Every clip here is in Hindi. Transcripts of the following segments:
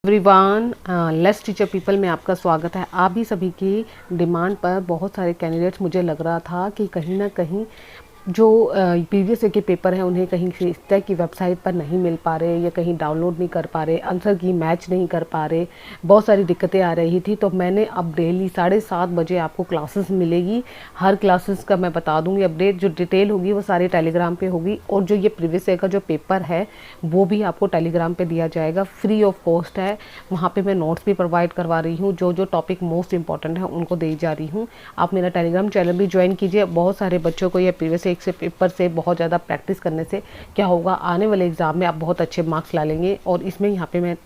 एवरीवन, लेट्स टीचर पीपल में आपका स्वागत है। आप ही सभी की डिमांड पर बहुत सारे कैंडिडेट्स, मुझे लग रहा था कि कहीं ना कहीं जो प्रीवियस ईयर के पेपर हैं उन्हें कहीं से इस तरह की वेबसाइट पर नहीं मिल पा रहे या कहीं डाउनलोड नहीं कर पा रहे, आंसर की मैच नहीं कर पा रहे, बहुत सारी दिक्कतें आ रही थी। तो मैंने अब डेली 7:30 बजे आपको क्लासेस मिलेगी। हर क्लासेस का मैं बता दूंगी अपडेट, जो डिटेल होगी वो सारे टेलीग्राम पे होगी, और जो ये प्रीवियस ईयर का जो पेपर है वो भी आपको टेलीग्राम पे दिया जाएगा, फ्री ऑफ कॉस्ट है। वहाँ पे मैं नोट्स भी प्रोवाइड करवा रही हूँ, जो जो टॉपिक मोस्ट इंपॉर्टेंट है उनको दे जा रही हूँ। आप मेरा टेलीग्राम चैनल भी ज्वाइन कीजिए। बहुत सारे बच्चों को ये प्रीवियस एक से पेपर से बहुत ज़्यादा प्रैक्टिस करने से क्या होगा, आने वाले एग्जाम में आप बहुत अच्छे मार्क्स ला लेंगे। और इसमें यहाँ पे मैं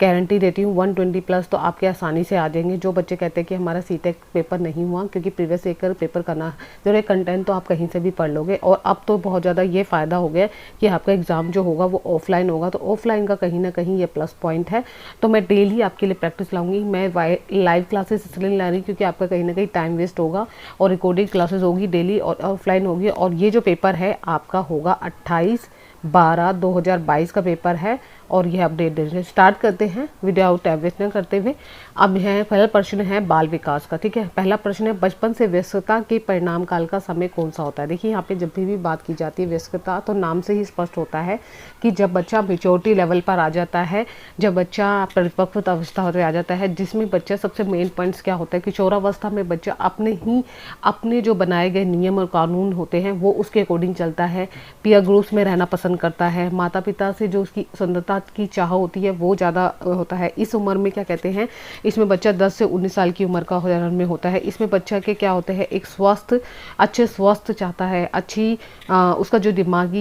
गारंटी देती हूँ 120 प्लस तो आपके आसानी से आ जाएंगे। जो बच्चे कहते हैं कि हमारा सीटेक पेपर नहीं हुआ, क्योंकि प्रीवियस ईयर पेपर करना जो है कंटेंट तो आप कहीं से भी पढ़ लोगे। और अब तो बहुत ज़्यादा ये फ़ायदा हो गया कि आपका एग्ज़ाम जो होगा वो ऑफलाइन होगा, तो ऑफलाइन का कहीं ना कहीं ये प्लस पॉइंट है। तो मैं डेली आपके लिए प्रैक्टिस लाऊंगी। मैं लाइव क्लासेस इसलिए ला रही हूँ क्योंकि आपका कहीं ना कहीं टाइम वेस्ट होगा, और रिकॉर्डेड क्लासेस होगी डेली और ऑफलाइन होगी। और ये जो पेपर है आपका होगा 28/12/2022 का पेपर है, और यह अपडेट देने स्टार्ट करते हैं विदाउट टाइम वेस्ट न करते हुए। अब यह पहला प्रश्न है बाल विकास का। ठीक है, पहला प्रश्न है बचपन से वयस्कता के परिणाम काल का समय कौन सा होता है। देखिए यहाँ पे जब भी बात की जाती है वयस्कता, तो नाम से ही स्पष्ट होता है कि जब बच्चा मेच्योरिटी लेवल पर आ जाता है, जब बच्चा परिपक्व अवस्था होते आ जाता है, जिसमें बच्चा सबसे मेन पॉइंट्स क्या होता है, किशोरावस्था में बच्चा अपने जो बनाए गए नियम और कानून होते हैं वो उसके अकॉर्डिंग चलता है, पीयर ग्रुप्स में रहना पसंद करता है, माता पिता से जो उसकी सुंदरता की चाह होती है वो ज़्यादा होता है। इस उम्र में क्या कहते हैं, इसमें बच्चा 10 से 19 साल की उम्र का में होता है। इसमें बच्चा के क्या होते हैं, एक अच्छे स्वस्थ चाहता है, उसका जो दिमाग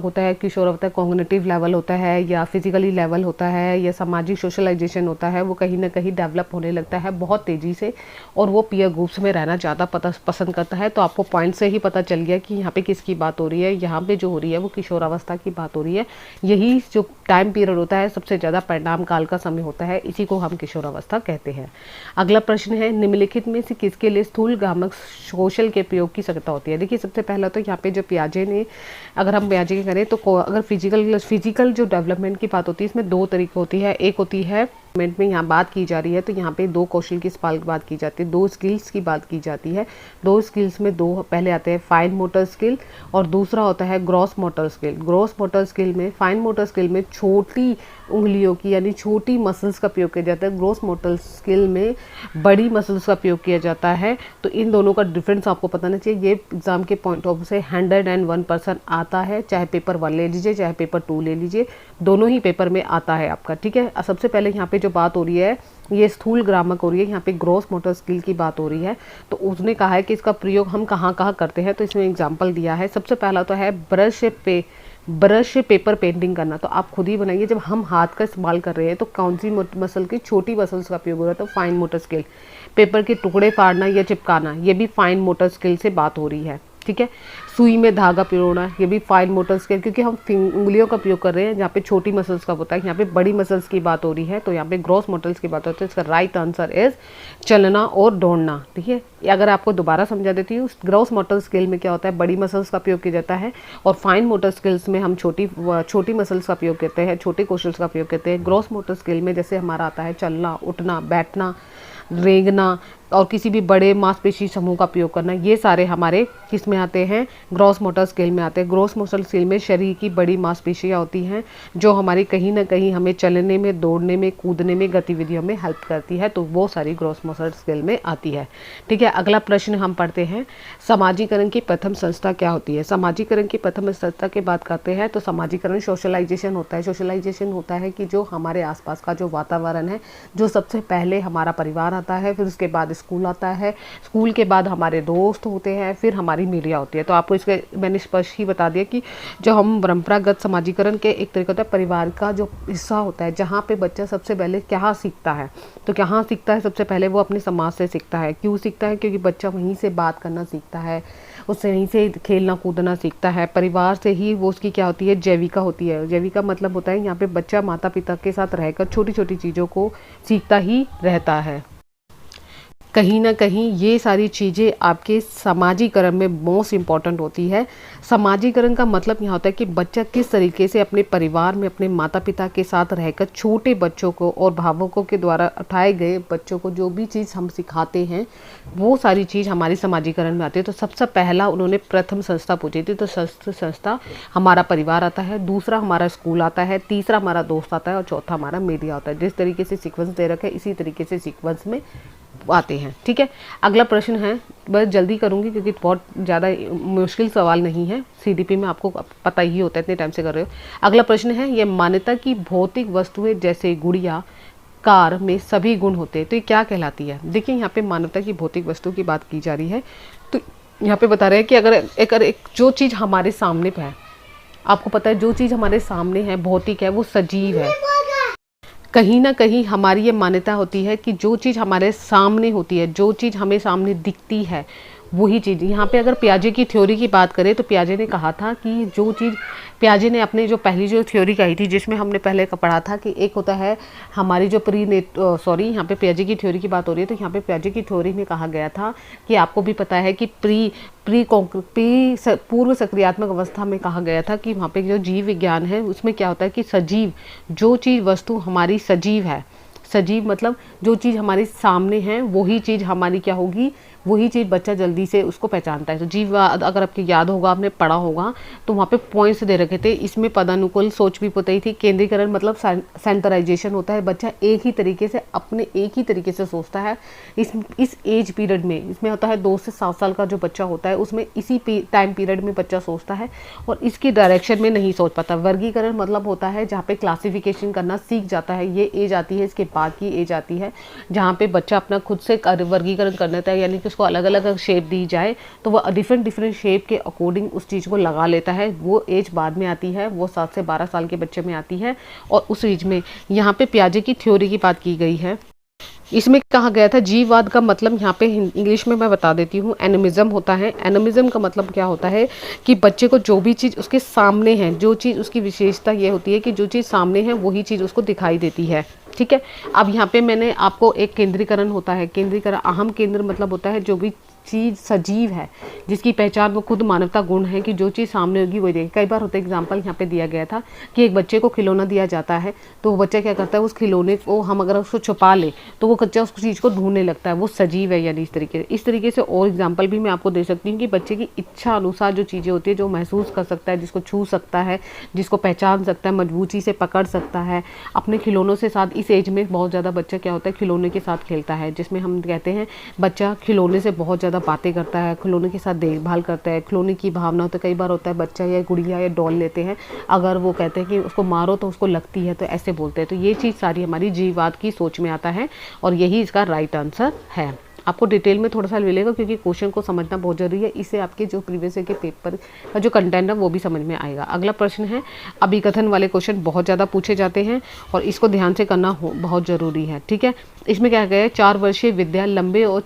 होता है, किशोर होता है, कॉग्निटिव लेवल होता है, या फिजिकली लेवल होता है, या सामाजिक सोशलाइजेशन होता है, वो कहीं ना कहीं डेवलप होने लगता है बहुत तेज़ी से, और वो पीयर ग्रुप्स में रहना ज़्यादा पसंद करता है। तो आपको पॉइंट से ही पता चल गया कि यहाँ पे किसकी बात हो रही है। यहाँ पे जो हो रही है वो किशोरावस्था की बात हो रही है। यही जो टाइम पीरियड होता है सबसे ज़्यादा परिणाम काल का समय होता है, इसी को हम किशोरावस्था कहते हैं। अगला प्रश्न है निम्नलिखित में से किसके लिए स्थूल ग्रामक कौशल के प्रयोग की आवश्यकता होती है। देखिए सबसे पहला तो यहाँ पे जो पियाजे ने, अगर हम पियाजे की करें तो अगर फिजिकल जो डेवलपमेंट की बात होती है, इसमें दो तरीके होती है। एक होती है में यहाँ बात की जा रही है, तो यहाँ पे दो कौशल की बात की जाती है, दो स्किल्स की बात की जाती है। दो स्किल्स में दो पहले आते हैं फाइन मोटर स्किल, और दूसरा होता है gross motor skill. Gross motor skill में, फाइन मोटर स्किल में छोटी उंगलियों की यानी छोटी मसल्स का प्रयोग किया जाता है, ग्रॉस मोटर स्किल में बड़ी मसल्स का प्रयोग किया जाता है। तो इन दोनों का डिफरेंस आपको पता नहीं चाहिए। ये एग्जाम के पॉइंट ऑफ से 101% आता है, चाहे पेपर 1 ले लीजिए चाहे पेपर 2 ले लीजिए, दोनों ही पेपर में आता है आपका। ठीक है, सबसे पहले यहाँ पे जो बात हो रही है ये स्थूल ग्रामक हो रही है, यहाँ पे ग्रॉस मोटर स्किल की बात हो रही है। तो उसने कहा है कि इसका प्रयोग हम कहाँ कहाँ करते हैं, तो इसमें एग्जाम्पल दिया है। सबसे पहला तो है ब्रश पेपर पेंटिंग करना। तो आप खुद ही बनाइए, जब हम हाथ का इस्तेमाल कर रहे हैं तो कौन सी मसल की छोटी मसल्स का उपयोग हो रहा है, तो फाइन मोटर स्किल। पेपर के टुकड़े फाड़ना या चिपकाना, ये भी फाइन मोटर स्किल से बात हो रही है। ठीक है, सुई में धागा पिरोना, ये भी फाइन मोटर स्किल, क्योंकि हम उंगलियों का प्रयोग कर रहे हैं जहाँ पे छोटी मसल्स का होता है, यहाँ पे बड़ी मसल्स की बात हो रही है। तो यहाँ पे ग्रॉस मसल्स की बात होती है। इसका राइट आंसर इज चलना और दौड़ना। ठीक है, अगर आपको दोबारा समझा देती हूँ, ग्रॉस मोटर स्किल में क्या होता है, बड़ी मसल्स का प्रयोग किया जाता है, और फाइन मोटर स्किल्स में हम छोटी मसल्स का प्रयोग करते हैं, छोटे कौशल्स का प्रयोग करते हैं। ग्रॉस मोटर स्किल में जैसे हमारा आता है चलना, उठना, बैठना, रेंगना, और किसी भी बड़े मांसपेशी समूह का प्रयोग करना, ये सारे हमारे किस में आते हैं, ग्रॉस मोटर स्किल में आते हैं। ग्रॉस मोटर स्किल में शरीर की बड़ी मांसपेशियां होती हैं जो हमारी कहीं ना कहीं हमें चलने में, दौड़ने में, कूदने में, गतिविधियों में हेल्प करती है, तो वो सारी ग्रॉस मोटर स्किल में आती है। ठीक है, अगला प्रश्न हम पढ़ते हैं, समाजीकरण की प्रथम संस्था क्या होती है। समाजीकरण की प्रथम संस्था की बात करते हैं तो समाजीकरण सोशलाइजेशन होता है। सोशलाइजेशन होता है कि जो हमारे आसपास का जो वातावरण है, जो सबसे पहले हमारा परिवार आता है, फिर उसके बाद स्कूल आता है, स्कूल के बाद हमारे दोस्त होते हैं, फिर हमारी मीडिया होती है। तो आपको इसके मैंने स्पष्ट ही बता दिया कि जो हम परंपरागत समाजीकरण के एक तरीका होता है, परिवार का जो हिस्सा होता है, जहाँ पे बच्चा सबसे पहले क्या सीखता है, तो क्या सीखता है, सबसे पहले वो अपने समाज से सीखता है। क्यों सीखता है, क्योंकि बच्चा वहीं से बात करना सीखता है, उससे वहीं से खेलना कूदना सीखता है। परिवार से ही वो उसकी क्या होती है, जैविका होती है। जैविका मतलब होता है यहाँ पे बच्चा माता पिता के साथ रहकर छोटी छोटी चीज़ों को सीखता ही रहता है। कहीं ना कहीं ये सारी चीज़ें आपके समाजीकरण में मोस्ट इम्पॉर्टेंट होती है। समाजीकरण का मतलब यहाँ होता है कि बच्चा किस तरीके से अपने परिवार में अपने माता पिता के साथ रहकर छोटे बच्चों को और भावुकों के द्वारा उठाए गए बच्चों को जो भी चीज़ हम सिखाते हैं वो सारी चीज़ हमारी समाजीकरण में आती है। तो सबसे पहला उन्होंने प्रथम संस्था पूछी थी, तो संस्था हमारा परिवार आता है, दूसरा हमारा स्कूल आता है, तीसरा हमारा दोस्त आता है और चौथा हमारा मीडिया आता है। जिस तरीके से सीक्वेंस दे रखा है इसी तरीके से सीक्वेंस में आते हैं। ठीक है, अगला प्रश्न है, बस जल्दी करूंगी क्योंकि बहुत ज़्यादा मुश्किल सवाल नहीं है, सीडीपी में आपको पता ही होता है, इतने टाइम से कर रहे हो। अगला प्रश्न है, ये मान्यता की भौतिक वस्तुएं जैसे गुड़िया कार में सभी गुण होते हैं तो ये क्या कहलाती है। देखिए यहाँ पे मानवता की भौतिक वस्तु की बात की जा रही है, तो यहाँ पे बता रहे हैं कि अगर एक जो चीज़ हमारे सामने पे है, आपको पता है जो चीज़ हमारे सामने है भौतिक है वो सजीव है। कहीं ना कहीं हमारी ये मान्यता होती है कि जो चीज़ हमारे सामने होती है, जो चीज़ हमें सामने दिखती है वही चीज़। यहाँ पे अगर पियाजे की थ्योरी की बात करें तो पियाजे ने कहा था कि जो चीज़, पियाजे ने अपने जो पहली जो थ्योरी कही थी जिसमें हमने पहले पढ़ा था कि एक होता है हमारी जो यहाँ पे पियाजे की थ्योरी की बात हो रही है, तो यहाँ पे पियाजे की थ्योरी में कहा गया था कि आपको भी पता है कि पूर्व सक्रियात्मक अवस्था में कहा गया था कि वहाँ पे जो जीव विज्ञान है उसमें क्या होता है कि सजीव, जो चीज़ वस्तु हमारी सजीव है, सजीव मतलब जो चीज़ हमारे सामने है वही चीज़ हमारी क्या होगी, वही चीज़ बच्चा जल्दी से उसको पहचानता है। तो जीववाद अगर आपको याद होगा, आपने पढ़ा होगा, तो वहाँ पे पॉइंट्स दे रखे थे। इसमें पदानुकूल सोच भी बताई थी, केंद्रीकरण मतलब सेंटराइजेशन होता है, बच्चा एक ही तरीके से सोचता है। इस एज पीरियड में इसमें होता है 2 से 7 साल का जो बच्चा होता है उसमें इसी टाइम पीरियड में बच्चा सोचता है और इसकी डायरेक्शन में नहीं सोच पाता। वर्गीकरण मतलब होता है जहाँ पे क्लासिफिकेशन करना सीख जाता है, ये एज आती है, इसके बाद की एज आती है जहाँ पे बच्चा अपना खुद से वर्गीकरण कर लेता है, यानी कि उसको अलग अलग शेप दी जाए तो वो डिफरेंट शेप के अकॉर्डिंग उस चीज़ को लगा लेता है। वो एज बाद में आती है, वो 7 से 12 साल के बच्चे में आती है। और उस एज में यहाँ पे पियाजे की थ्योरी की बात की गई है। इसमें कहा गया था जीववाद का मतलब यहाँ पे इंग्लिश में मैं बता देती हूँ, एनिमिज्म होता है। एनिमिज्म का मतलब क्या होता है कि बच्चे को जो भी चीज़ उसके सामने है, जो चीज़ उसकी विशेषता ये होती है कि जो चीज़ सामने है वही चीज़ उसको दिखाई देती है। ठीक है, अब यहाँ पे मैंने आपको एक केंद्रीकरण होता है, केंद्रीकरण अहम केंद्र मतलब होता है जो भी चीज़ सजीव है जिसकी पहचान वो खुद मानवता गुण है कि जो चीज़ सामने होगी वही देखेगी। कई बार होता है, एग्जांपल यहाँ पे दिया गया था कि एक बच्चे को खिलौना दिया जाता है तो वो बच्चा क्या करता है, उस खिलौने को हम अगर उसको छुपा ले तो वो बच्चा उस चीज़ को ढूंढने लगता है, वो सजीव है। यानी इस तरीके से और एग्जाम्पल भी मैं आपको दे सकती हूँ कि बच्चे की इच्छा अनुसार जो चीज़ें होती है, जो महसूस कर सकता है, जिसको छू सकता है, जिसको पहचान सकता है, मजबूती से पकड़ सकता है अपने खिलौनों से साथ। इस एज में बहुत ज़्यादा बच्चा क्या होता है, खिलौने के साथ खेलता है, जिसमें हम कहते हैं बच्चा खिलौने से बहुत ज़्यादा बातें करता है, खिलौने के साथ देखभाल करता है, खिलौने की भावना होता है। कई बार होता है बच्चा या गुड़िया या डॉल लेते हैं, अगर वो कहते हैं कि उसको मारो तो उसको लगती है, तो ऐसे बोलते हैं। तो ये चीज़ सारी हमारी जीववाद की सोच में आता है और यही इसका राइट आंसर है। आपको डिटेल में थोड़ा सा मिलेगा क्योंकि क्वेश्चन को समझना बहुत जरूरी है, इससे आपके जो प्रीवियस ईयर के पेपर का जो कंटेंट है वो भी समझ में आएगा। अगला प्रश्न है, अभिकथन वाले क्वेश्चन बहुत ज़्यादा पूछे जाते हैं और इसको ध्यान से करना बहुत ज़रूरी है। ठीक है, इसमें क्या गया है, 4 वर्षीय विद्या लंबे और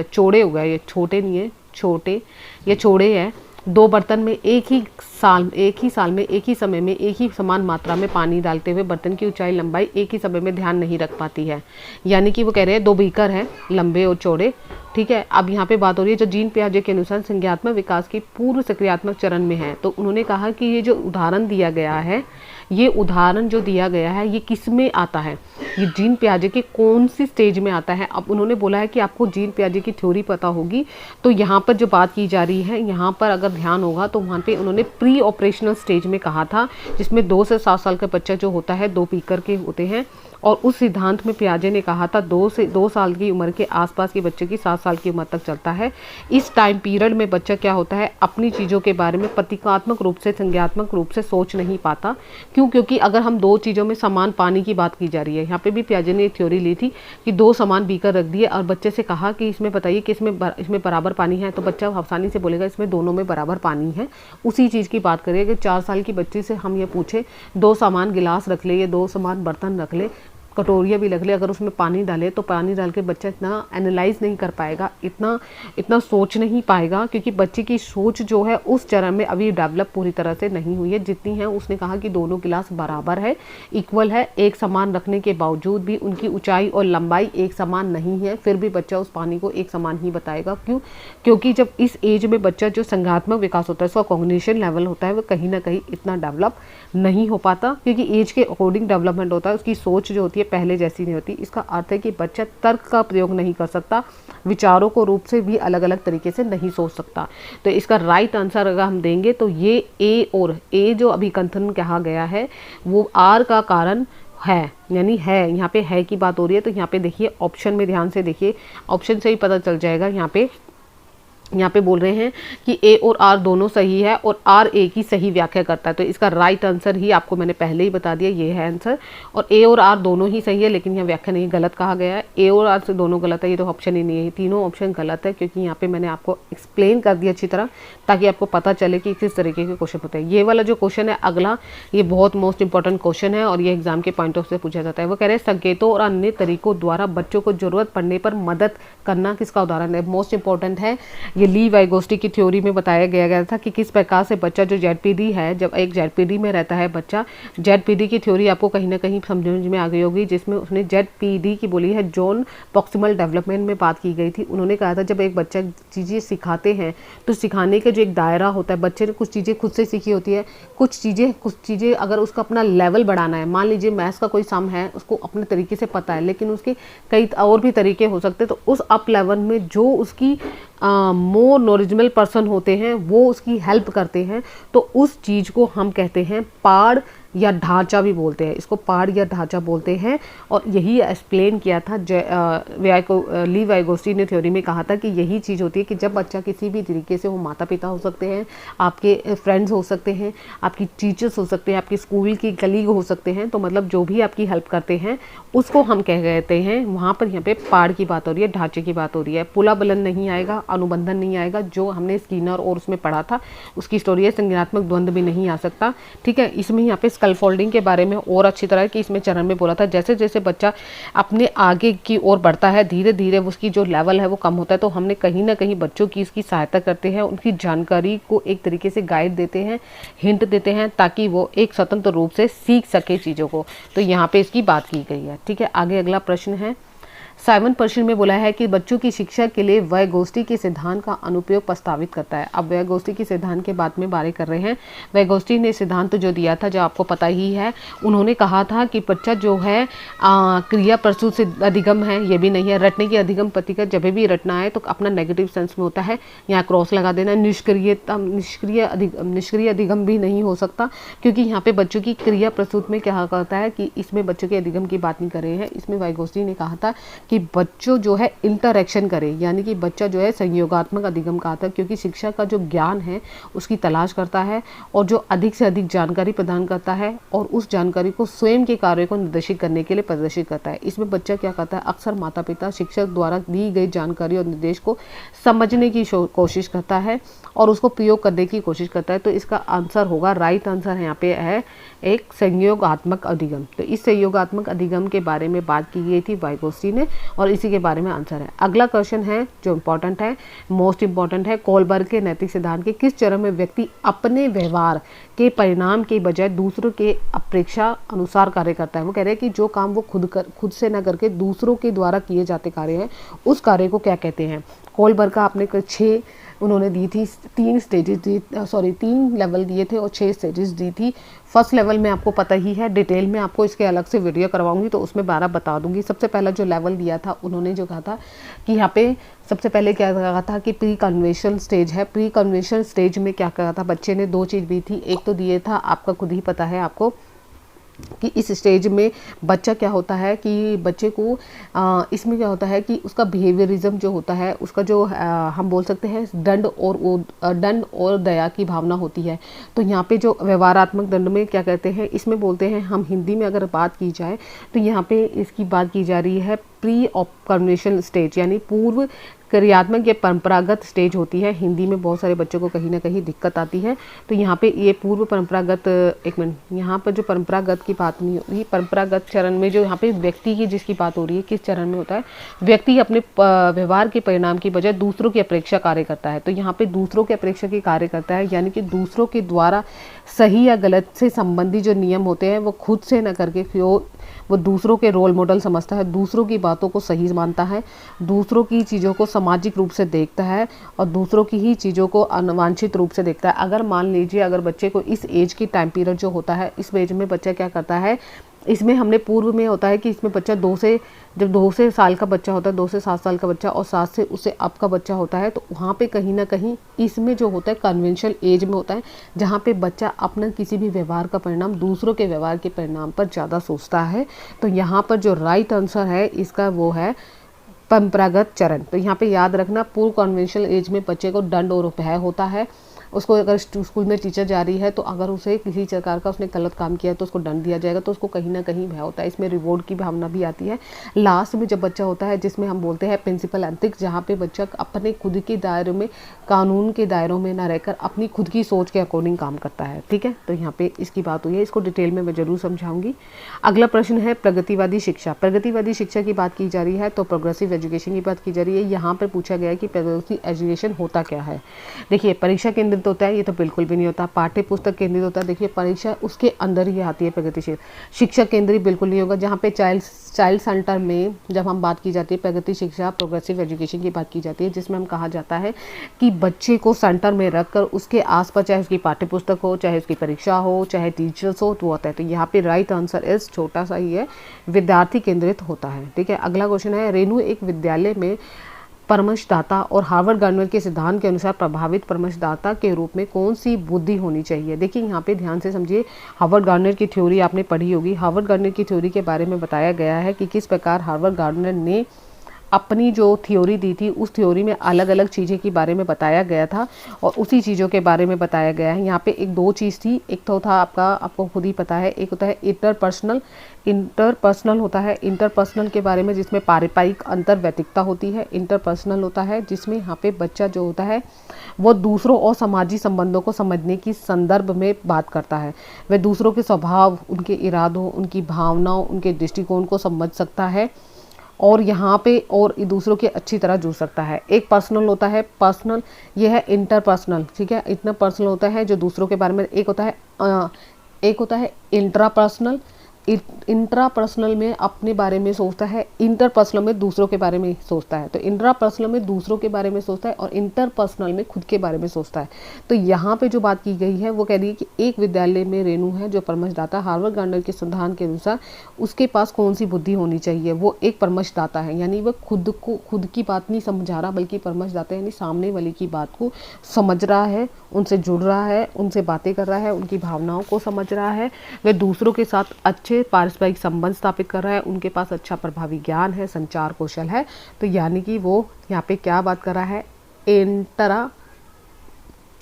चौड़े हो गए, ये छोटे नहीं है, छोटे ये चौड़े हैं। 2 बर्तन में एक ही साल में एक ही समय में एक ही समान मात्रा में पानी डालते हुए बर्तन की ऊंचाई लंबाई एक ही समय में ध्यान नहीं रख पाती है। यानी कि वो कह रहे हैं 2 बीकर हैं, लंबे और चौड़े। ठीक है, अब यहाँ पे बात हो रही है जो जीन पियाजे के अनुसार संज्ञात्मक विकास की पूर्व सक्रियात्मक चरण में है। तो उन्होंने कहा कि ये जो उदाहरण दिया गया है, ये उदाहरण जो दिया गया है ये किस में आता है, ये जीन पियाजे के कौन सी स्टेज में आता है। अब उन्होंने बोला है कि आपको जीन पियाजे की थ्योरी पता होगी, तो यहाँ पर जो बात की जा रही है, यहाँ पर अगर ध्यान होगा तो वहाँ पे उन्होंने प्री ऑपरेशनल स्टेज में कहा था, जिसमें 2 से 7 साल का बच्चा जो होता है 2 पीकर के होते हैं। और उस सिद्धांत में पियाजे ने कहा था 2 साल की उम्र के आसपास के बच्चे की 7 साल की उम्र तक चलता है। इस टाइम पीरियड में बच्चा क्या होता है, अपनी चीज़ों के बारे में प्रतीकात्मक रूप से, संज्ञात्मक रूप से सोच नहीं पाता। क्यों? क्योंकि अगर हम 2 चीज़ों में समान पानी की बात की जा रही है, यहाँ पे भी पियाजे ने एक थ्योरी ली थी कि 2 समान बीकर रख दिए और बच्चे से कहा कि इसमें बताइए कि इसमें बराबर पानी है, तो बच्चा आसानी से बोलेगा इसमें दोनों में बराबर पानी है। उसी चीज़ की बात करिए कि 4 साल की बच्ची से हम ये पूछे 2 समान गिलास रख ले या 2 समान बर्तन रख ले, कटोरियाँ भी रख ले, अगर उसमें पानी डाले तो पानी डाल के बच्चा इतना एनालाइज नहीं कर पाएगा, इतना सोच नहीं पाएगा, क्योंकि बच्चे की सोच जो है उस चरण में अभी डेवलप पूरी तरह से नहीं हुई है जितनी है। उसने कहा कि दोनों गिलास बराबर है, इक्वल है, एक समान रखने के बावजूद भी उनकी ऊंचाई और लंबाई एक समान नहीं है, फिर भी बच्चा उस पानी को एक समान ही बताएगा। क्यों? क्योंकि जब इस एज में बच्चा जो संज्ञानात्मक विकास होता है, उसका कॉग्निशन लेवल होता है, वो कहीं ना कहीं इतना डेवलप नहीं हो पाता, क्योंकि एज के अकॉर्डिंग डेवलपमेंट होता है। उसकी सोच जो होती है पहले जैसी नहीं होती। इसका अर्थ है कि बच्चा तर्क का प्रयोग नहीं कर सकता, विचारों को रूप से भी अलग अलग तरीके से नहीं सोच सकता। तो इसका राइट आंसर अगर हम देंगे तो ये ए, और ए जो अभिकंथन कहा गया है वो आर का कारण है, यानी है, यहाँ पे है की बात हो रही है। तो यहाँ पे देखिए ऑप्शन में ध्यान से देखिए, ऑप्शन से ही पता चल जाएगा। यहाँ पे बोल रहे हैं कि ए और आर दोनों सही है और आर ए की सही व्याख्या करता है। तो इसका राइट आंसर ही आपको मैंने पहले ही बता दिया, ये है आंसर। और ए और आर दोनों ही सही है, लेकिन यहाँ व्याख्या नहीं, गलत कहा गया है। ए और आर से दोनों गलत है, ये तो ऑप्शन ही नहीं है, तीनों ऑप्शन गलत है, क्योंकि यहाँ पे मैंने आपको एक्सप्लेन कर दिया अच्छी तरह, ताकि आपको पता चले कि किस तरीके के क्वेश्चन होते हैं। ये वाला जो क्वेश्चन है अगला, ये बहुत मोस्ट इंपॉर्टेंट क्वेश्चन है और ये एग्जाम के पॉइंट ऑफ से पूछा जाता है। वो कह रहे हैं संकेतों और अन्य तरीकों द्वारा बच्चों को जरूरत पड़ने पर मदद करना किसका उदाहरण है। मोस्ट इंपॉर्टेंट है ये, ली वाइगोस्टी की थ्योरी में बताया गया था कि किस प्रकार से बच्चा जो जेडपीडी है, जब एक जेडपीडी में रहता है बच्चा, जेडपीडी की थ्योरी आपको कहीं ना कहीं समझ में आ गई होगी, जिसमें उसने जेडपीडी की बोली है, जॉन प्रॉक्सिमल डेवलपमेंट में बात की गई थी। उन्होंने कहा था जब एक बच्चा चीज़ें सिखाते हैं तो सिखाने का जो एक दायरा होता है, बच्चे ने कुछ चीज़ें खुद से सीखी होती है, कुछ चीज़ें अगर उसका अपना लेवल बढ़ाना है, मान लीजिए मैथ्स का कोई सम है, उसको अपने तरीके से पता है, लेकिन उसके कई और भी तरीके हो सकते हैं, तो उस अप लेवल में जो उसकी मोर नॉलेजेबल पर्सन होते हैं वो उसकी हेल्प करते हैं, तो उस चीज़ को हम कहते हैं पाड़ या ढांचा भी बोलते हैं, इसको पाड़ या ढांचा बोलते हैं। और यही एक्सप्लेन किया था ली वाइगोस्टी ने थ्योरी में कहा था कि यही चीज़ होती है कि जब बच्चा किसी भी तरीके से, वो माता पिता हो सकते हैं, आपके फ्रेंड्स हो सकते हैं, आपकी टीचर्स हो सकते हैं, आपकी स्कूल की कलीग हो सकते हैं, तो मतलब जो भी आपकी हेल्प करते हैं उसको हम कह कहते हैं। वहाँ पर यहाँ पे पाड़ की बात हो रही है, ढांचे की बात हो रही है। पुला बलन नहीं आएगा, अनुबंधन नहीं आएगा, जो हमने स्किनर और उसमें पढ़ा था उसकी स्टोरी है। संज्ञानात्मक द्वंद्व भी नहीं आ सकता, ठीक है। इसमें यहाँ पे स्कल फोल्डिंग के बारे में और अच्छी तरह कि इसमें चरण में बोला था, जैसे जैसे बच्चा अपने आगे की ओर बढ़ता है, धीरे धीरे उसकी जो लेवल है वो कम होता है, तो हमने कहीं ना कहीं बच्चों की इसकी सहायता करते हैं, उनकी जानकारी को एक तरीके से गाइड देते हैं, हिंट देते हैं, ताकि वो एक स्वतंत्र रूप से सीख सके चीज़ों को। तो यहाँ पे इसकी बात की गई है, ठीक है। आगे अगला प्रश्न है, साइमन पर्शिन में बोला है कि बच्चों की शिक्षा के लिए वाइगोस्टी के सिद्धांत का अनुप्रयोग प्रस्तावित करता है। अब वाइगोस्टी के सिद्धांत के बारे में बातें कर रहे हैं। वाइगोस्टी ने सिद्धांत जो दिया था, जो आपको पता ही है, उन्होंने कहा था कि बच्चा जो है क्रिया प्रस्तुत से अधिगम है, ये भी नहीं है। रटने की अधिगम प्रतिक्रिया जब भी रटना है तो अपना नेगेटिव सेंस में होता है, यहाँ क्रॉस लगा देना। निष्क्रिय अधिगम भी नहीं हो सकता, क्योंकि यहाँ पे बच्चों की क्रिया प्रस्तुत में क्या करता है कि इसमें बच्चों के अधिगम की बात नहीं कर रहे हैं। इसमें वाइगोस्टी ने कहा था कि बच्चों जो है इंटरैक्शन करे, यानी कि बच्चा जो है संयोगात्मक अधिगम का आता है, क्योंकि शिक्षा का जो ज्ञान है उसकी तलाश करता है और जो अधिक से अधिक जानकारी प्रदान करता है और उस जानकारी को स्वयं के कार्य को निर्देशित करने के लिए प्रदर्शित करता है। इसमें बच्चा क्या करता है, अक्सर माता पिता शिक्षक द्वारा दी गई जानकारी और निर्देश को समझने की कोशिश करता है और उसको प्रयोग करने की कोशिश करता है। तो इसका आंसर होगा, राइट आंसर यहाँ पे है एक संयोगात्मक अधिगम। तो इस संयोगात्मक अधिगम के बारे में बात की गई थी वाइगोस्टी ने और इसी के बारे में आंसर है। अगला क्वेश्चन है जो इंपॉर्टेंट है, मोस्ट इंपॉर्टेंट है, कोलबर्ग के नैतिक सिद्धांत के किस चरण में व्यक्ति अपने व्यवहार के परिणाम के बजाय दूसरों के अपेक्षा अनुसार कार्य करता है। वो कह रहे हैं कि जो काम वो खुद से न करके दूसरों के द्वारा किए जाते कार्य हैं, उस कार्य को क्या कहते हैं। कोलबर्ग का आपने 6 उन्होंने दी थी, 3 लेवल दिए थे और 6 स्टेजेस दी थी। फर्स्ट लेवल में आपको पता ही है, डिटेल में आपको इसके अलग से वीडियो करवाऊंगी तो उसमें 12 बता दूंगी। सबसे पहला जो लेवल दिया था, उन्होंने जो कहा था कि यहाँ पे सबसे पहले क्या कहा था कि प्री कन्वेंशन स्टेज है। प्री कन्वेंशन स्टेज में क्या कहा था, बच्चे ने 2 चीज़ दी थी। एक तो दिए था, आपका खुद ही पता है आपको, कि इस स्टेज में बच्चा क्या होता है कि बच्चे को इसमें क्या होता है कि उसका बिहेवियरिज्म जो होता है, उसका जो हम बोल सकते हैं दंड और दया की भावना होती है। तो यहाँ पे जो व्यवहारात्मक दंड में क्या कहते हैं, इसमें बोलते हैं, हम हिंदी में अगर बात की जाए तो यहाँ पे इसकी बात की जा रही है प्री कन्वेंशनल स्टेज यानी पूर्व क्रियात्मक या परंपरागत स्टेज होती है। हिंदी में बहुत सारे बच्चों को कहीं ना कहीं दिक्कत आती है, तो यहाँ पे ये पूर्व परंपरागत, एक मिनट, यहाँ पर जो परंपरागत की बात नहीं हो रही, परंपरागत चरण में जो यहाँ पे व्यक्ति की जिसकी बात हो रही है, किस चरण में होता है, व्यक्ति अपने व्यवहार के परिणाम की बजाय दूसरों की अपेक्षा कार्य करता है। तो यहाँ पे दूसरों की अपेक्षा की कार्य करता है, यानी कि दूसरों के द्वारा सही या गलत से संबंधी जो नियम होते हैं वो खुद से न करके फिर वो दूसरों के रोल मॉडल समझता है, दूसरों की बातों को सही मानता है, दूसरों की चीज़ों को सामाजिक रूप से देखता है और दूसरों की ही चीज़ों को अनवांछित रूप से देखता है। अगर मान लीजिए अगर बच्चे को इस एज की टाइम पीरियड जो होता है, इस एज में बच्चा क्या करता है, इसमें हमने पूर्व में होता है कि इसमें बच्चा जब 2 से साल का बच्चा होता है, 2 से 7 साल का बच्चा और 7 से उससे अब का बच्चा होता है, तो वहाँ पे कहीं ना कहीं इसमें जो होता है कन्वेंशनल एज में होता है, जहाँ पे बच्चा अपना किसी भी व्यवहार का परिणाम दूसरों के व्यवहार के परिणाम पर ज़्यादा सोचता है। तो यहाँ पर जो राइट आंसर है इसका वो है परंपरागत चरण। तो यहाँ पे याद रखना, पूर्व कन्वेंशनल एज में बच्चे को दंड और भय होता है। उसको अगर स्कूल में टीचर जा रही है तो अगर उसे किसी प्रकार का उसने गलत काम किया है तो उसको दंड दिया जाएगा, तो उसको कहीं ना कहीं भय होता है। इसमें रिवॉर्ड की भावना भी आती है। लास्ट में जब बच्चा होता है, जिसमें हम बोलते हैं प्रिंसिपल एथिक्स, जहाँ पे बच्चा अपने खुद के दायरे में, कानून के दायरों में ना रहकर अपनी खुद की सोच के अकॉर्डिंग काम करता है। ठीक है, तो यहाँ पे इसकी बात हुई है, इसको डिटेल में मैं जरूर समझाऊंगी। अगला प्रश्न है प्रगतिवादी शिक्षा। प्रगतिवादी शिक्षा की बात की जा रही है तो प्रोग्रेसिव एजुकेशन की बात की जा रही है। यहाँ पर पूछा गया है कि प्रोग्रेसिव एजुकेशन होता क्या है। देखिए, परीक्षा केंद्रित होता है, ये तो बिल्कुल भी नहीं होता। पाठ्य पुस्तक केंद्रित होता है, देखिए परीक्षा उसके अंदर ही आती है प्रगतिशील। शिक्षा केंद्रित बिल्कुल नहीं होगा। जहाँ पे चाइल्ड सेंटर में जब हम बात की जाती है प्रगति शिक्षा, प्रोग्रेसिव एजुकेशन की बात की जाती है, जिसमें हम कहा जाता है कि बच्चे को सेंटर में रखकर उसके आसपास चाहे उसकी पाठ्य पुस्तक हो, चाहे उसकी परीक्षा हो, चाहे टीचर्स हो, तो होता है। तो यहाँ पे राइट आंसर इस छोटा सा ही है, विद्यार्थी केंद्रित होता है। ठीक है, अगला क्वेश्चन है, रेणु एक विद्यालय में परामर्शदाता और हार्वर्ड गार्डनर के सिद्धांत के अनुसार प्रभावित परामर्शदाता के रूप में कौन सी बुद्धि होनी चाहिए। देखिए यहाँ पे ध्यान से समझिए, हार्वर्ड गार्डनर की थ्योरी आपने पढ़ी होगी। हार्वर्ड गार्डनर की थ्योरी के बारे में बताया गया है कि किस प्रकार हार्वर्ड गार्डनर ने अपनी जो थ्योरी दी थी, उस थ्योरी में अलग अलग चीज़ें के बारे में बताया गया था और उसी चीज़ों के बारे में बताया गया है। यहाँ पे एक दो चीज़ थी, एक तो था आपको खुद ही पता है, एक होता है इंटरपर्सनल होता है। इंटरपर्सनल के बारे में जिसमें पारिवारिक अंतर्वैतिकता होती है। इंटरपर्सनल होता है जिसमें यहाँ पे बच्चा जो होता है वो दूसरों और सामाजिक संबंधों को समझने की संदर्भ में बात करता है। वह दूसरों के स्वभाव, उनके इरादों, उनकी भावनाओं, उनके दृष्टिकोण को समझ सकता है और यहाँ पे और दूसरों की अच्छी तरह जुड़ सकता है। एक पर्सनल होता है, पर्सनल, यह है इंटरपर्सनल। ठीक है, इतना पर्सनल होता है जो दूसरों के बारे में। एक होता है इंट्रापर्सनल। इंट्रापर्सनल में अपने बारे में सोचता है, इंटरपर्सनल में दूसरों के बारे में सोचता है। तो इंट्रापर्सनल में दूसरों के बारे में सोचता है और इंटरपर्सनल में खुद के बारे में सोचता है। तो यहाँ पे जो बात की गई है वो कह रही है कि एक विद्यालय में रेणु है जो परामर्शदाता, हार्वर्ड गार्डनर के सिद्धांत के अनुसार उसके पास कौन सी बुद्धि होनी चाहिए। वो एक परामर्शदाता है, यानी वह खुद की बात नहीं समझा रहा, बल्कि परामर्शदाता यानी सामने वाले की बात को समझ रहा है, उनसे जुड़ रहा है, उनसे बातें कर रहा है, उनकी भावनाओं को समझ रहा है, वह दूसरों के साथ अच्छे पारस्परिक संबंध स्थापित कर रहा है, उनके पास अच्छा प्रभावी ज्ञान है, संचार कौशल है। तो यानी कि वो यहाँ पे क्या बात कर रहा है,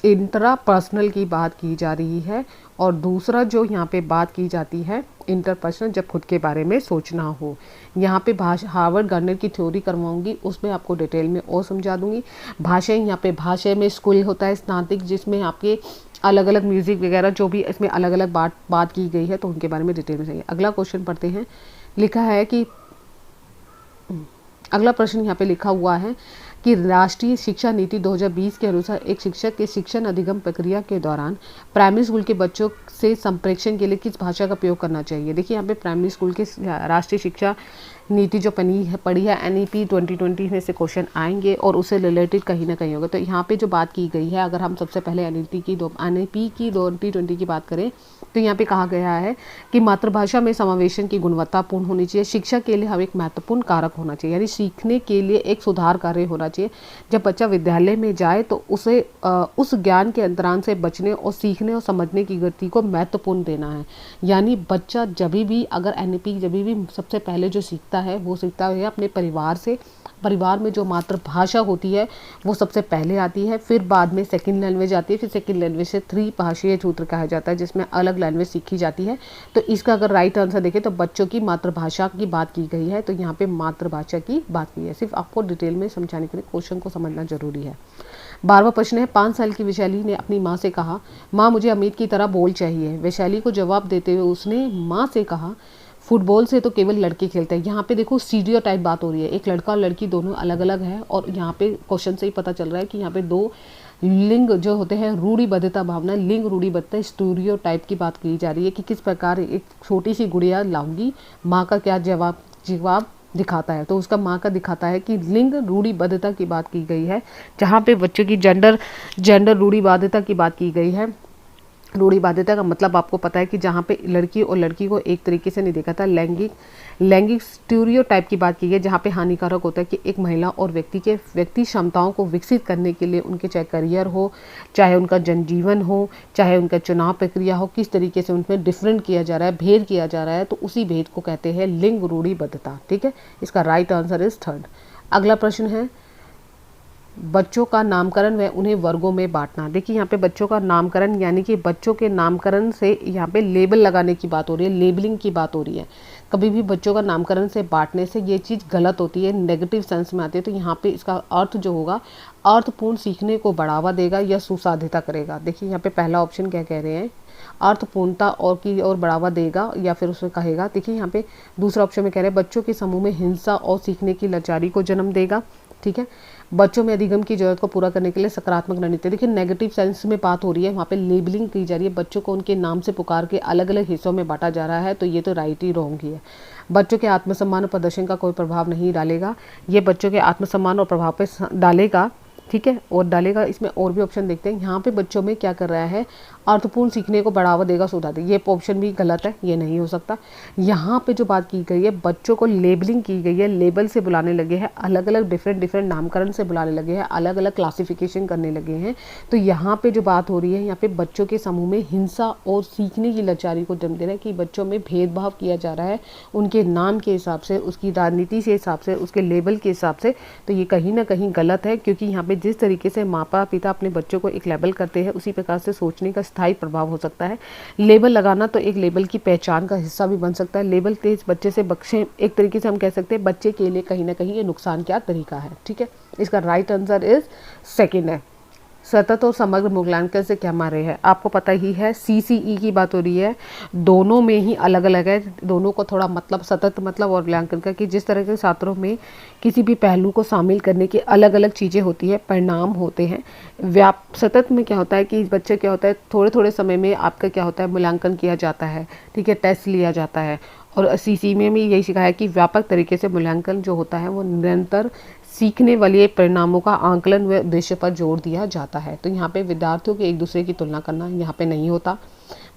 इंट्रापर्सनल की बात की जा रही है। और दूसरा जो यहाँ पे बात की जाती है इंटरपर्सनल, जब खुद के बारे में सोचना हो। यहाँ पे हार्वर्ड गार्डनर की थ्योरी करवाऊंगी, उसमें आपको डिटेल में और समझा दूंगी। भाषा, यहाँ पे भाषा में स्कूल होता है स्नातक, जिसमें आपके अलग अलग म्यूजिक वगैरह जो भी इसमें अलग अलग बात की गई है, तो उनके बारे में डिटेल में चाहिए। अगला क्वेश्चन पढ़ते हैं। लिखा है कि अगला प्रश्न यहाँ पे लिखा हुआ है कि राष्ट्रीय शिक्षा नीति 2020 के अनुसार एक शिक्षक के शिक्षण अधिगम प्रक्रिया के दौरान प्राइमरी स्कूल के बच्चों से संप्रेषण के लिए किस भाषा का प्रयोग करना चाहिए। देखिए यहाँ पे प्राइमरी स्कूल के राष्ट्रीय शिक्षा नीति जो पढ़ी है NEP 2020 में से क्वेश्चन आएंगे और उससे रिलेटेड कहीं ना कहीं होगा। तो यहाँ पे जो बात की गई है, अगर हम सबसे पहले NEP की 2020 की बात करें तो यहाँ पे कहा गया है कि मातृभाषा में समावेशन की गुणवत्तापूर्ण होनी चाहिए। शिक्षा के लिए हम एक महत्वपूर्ण कारक होना चाहिए, यानी सीखने के लिए एक सुधार कार्य होना चाहिए। जब बच्चा विद्यालय में जाए तो उसे उस ज्ञान के अंतराल से बचने और सीखने और समझने की गति को महत्वपूर्ण देना है। यानी बच्चा जब भी अगर NEP जब भी सबसे पहले जो सीखता है वो सीखता है अपने परिवार से। परिवार में जो मातृभाषा होती है वो सबसे पहले आती है, फिर बाद में सेकंड लैंग्वेज आती है, फिर सेकंड लैंग्वेज से 3 भाषीय सूत्र कहा जाता है, जिसमें अलग अलग लैंग्वेज सीखी जाती है। तो इसका अगर राइट आंसर देखें तो बच्चों की मातृभाषा की बात की गई है, तो यहाँ पे मातृभाषा की बात की है। सिर्फ आपको डिटेल में समझाने के लिए क्वेश्चन को समझना जरूरी है। 12वां प्रश्न है, 5 साल की वैशाली ने अपनी माँ से कहा, माँ मुझे अमित की तरह बॉल चाहिए। वैशाली को जवाब देते हुए उसने माँ से कहा, फुटबॉल से तो केवल लड़के खेलते हैं। यहाँ पे देखो स्टीरियोटाइप बात हो रही है, एक लड़का और लड़की दोनों अलग अलग है, और यहाँ पे क्वेश्चन से ही पता चल रहा है कि यहाँ पे दो लिंग जो होते हैं, रूढ़िबद्धता भावना, लिंग रूढ़िबद्धता स्टीरियोटाइप की बात की जा रही है कि किस प्रकार एक छोटी सी गुड़िया लाऊंगी, माँ का क्या जवाब दिखाता है। तो उसका माँ का दिखाता है कि लिंग रूढ़िबद्धता की बात की गई है, जहाँ पे बच्चों की जेंडर रूढ़िबद्धता की बात की गई है। रूढ़िबद्धता का मतलब आपको पता है कि जहाँ पे लड़की और लड़की को एक तरीके से नहीं देखा था, लैंगिक स्टीरियोटाइप की बात की है, जहाँ पे हानिकारक होता है कि एक महिला और व्यक्ति क्षमताओं को विकसित करने के लिए उनके चाहे करियर हो, चाहे उनका जनजीवन हो, चाहे उनका चुनाव प्रक्रिया हो, किस तरीके से उनमें डिफरेंट किया जा रहा है, भेद किया जा रहा है, तो उसी भेद को कहते हैं लिंग रूढ़िबद्धता। ठीक है, इसका राइट आंसर इज 3rd। अगला प्रश्न है, बच्चों का नामकरण व उन्हें वर्गों में बांटना। देखिए यहाँ पे बच्चों का नामकरण यानी कि बच्चों के नामकरण से यहाँ पे लेबल लगाने की बात हो रही है, लेबलिंग की बात हो रही है। कभी भी बच्चों का नामकरण से बांटने से ये चीज़ गलत होती है, नेगेटिव सेंस में आती है। तो यहाँ पे इसका अर्थ जो होगा, अर्थपूर्ण सीखने को बढ़ावा देगा या सुसाध्यता करेगा। देखिए यहाँ पे पहला ऑप्शन क्या कह रहे हैं, अर्थपूर्णता और की ओर बढ़ावा देगा या फिर उसमें कहेगा। देखिए यहाँ पे दूसरा ऑप्शन में कह रहे हैं बच्चों के समूह में हिंसा और सीखने की लाचारी को जन्म देगा। ठीक है, बच्चों में अधिगम की जरूरत को पूरा करने के लिए सकारात्मक रणनीति। देखिए नेगेटिव सेंस में बात हो रही है, वहाँ पे लेबलिंग की जा रही है, बच्चों को उनके नाम से पुकार के अलग अलग हिस्सों में बांटा जा रहा है, तो ये तो राइट ही रॉन्ग ही है। बच्चों के आत्मसम्मान और प्रदर्शन का कोई प्रभाव नहीं डालेगा, ये बच्चों के आत्मसम्मान और प्रभाव पे डालेगा। ठीक है, और डालेगा, इसमें और भी ऑप्शन देखते हैं। यहाँ पे बच्चों में क्या कर रहा है, अर्थपूर्ण सीखने को बढ़ावा देगा, सुधार देगा, ये ऑप्शन भी गलत है, ये नहीं हो सकता। यहाँ पे जो बात की गई है, बच्चों को लेबलिंग की गई है, लेबल से बुलाने लगे हैं, अलग अलग डिफरेंट नामकरण से बुलाने लगे हैं, अलग अलग क्लासिफिकेशन करने लगे हैं। तो यहाँ पे जो बात हो रही है, यहाँ पे बच्चों के समूह में हिंसा और सीखने की लाचारी को जन्म दे रहा है कि बच्चों में भेदभाव किया जा रहा है उनके नाम के हिसाब से, उसकी राजनीति के हिसाब से, उसके लेबल के हिसाब से। तो ये कहीं ना कहीं गलत है, क्योंकि यहाँ पे जिस तरीके से माता पिता अपने बच्चों को एक लेबल करते हैं, उसी प्रकार से सोचने का स्थायी प्रभाव हो सकता है। लेबल लगाना तो एक लेबल की पहचान का हिस्सा भी बन सकता है। लेबल तेज बच्चे से बख्शे, एक तरीके से हम कह सकते हैं बच्चे के लिए कहीं ना कहीं ये नुकसान क्या तरीका है। ठीक है, इसका राइट आंसर इज 2nd है। सतत और समग्र मूल्यांकन से क्या मान रहे हैं, आपको पता ही है CCE की बात हो रही है, दोनों में ही अलग अलग है, दोनों को थोड़ा मतलब सतत मतलब और मूल्यांकन का, कि जिस तरह के छात्रों में किसी भी पहलू को शामिल करने की अलग अलग चीज़ें होती है, परिणाम होते हैं। सतत में क्या होता है कि बच्चे क्या होता है, थोड़े थोड़े समय में आपका क्या होता है, मूल्यांकन किया जाता है। ठीक है, टेस्ट लिया जाता है। और CC में भी यही सिखाया कि व्यापक तरीके से मूल्यांकन जो होता है वो निरंतर सीखने वाले परिणामों का आंकलन व उद्देश्य पर जोर दिया जाता है। तो यहाँ पे विद्यार्थियों के एक दूसरे की तुलना करना यहाँ पे नहीं होता।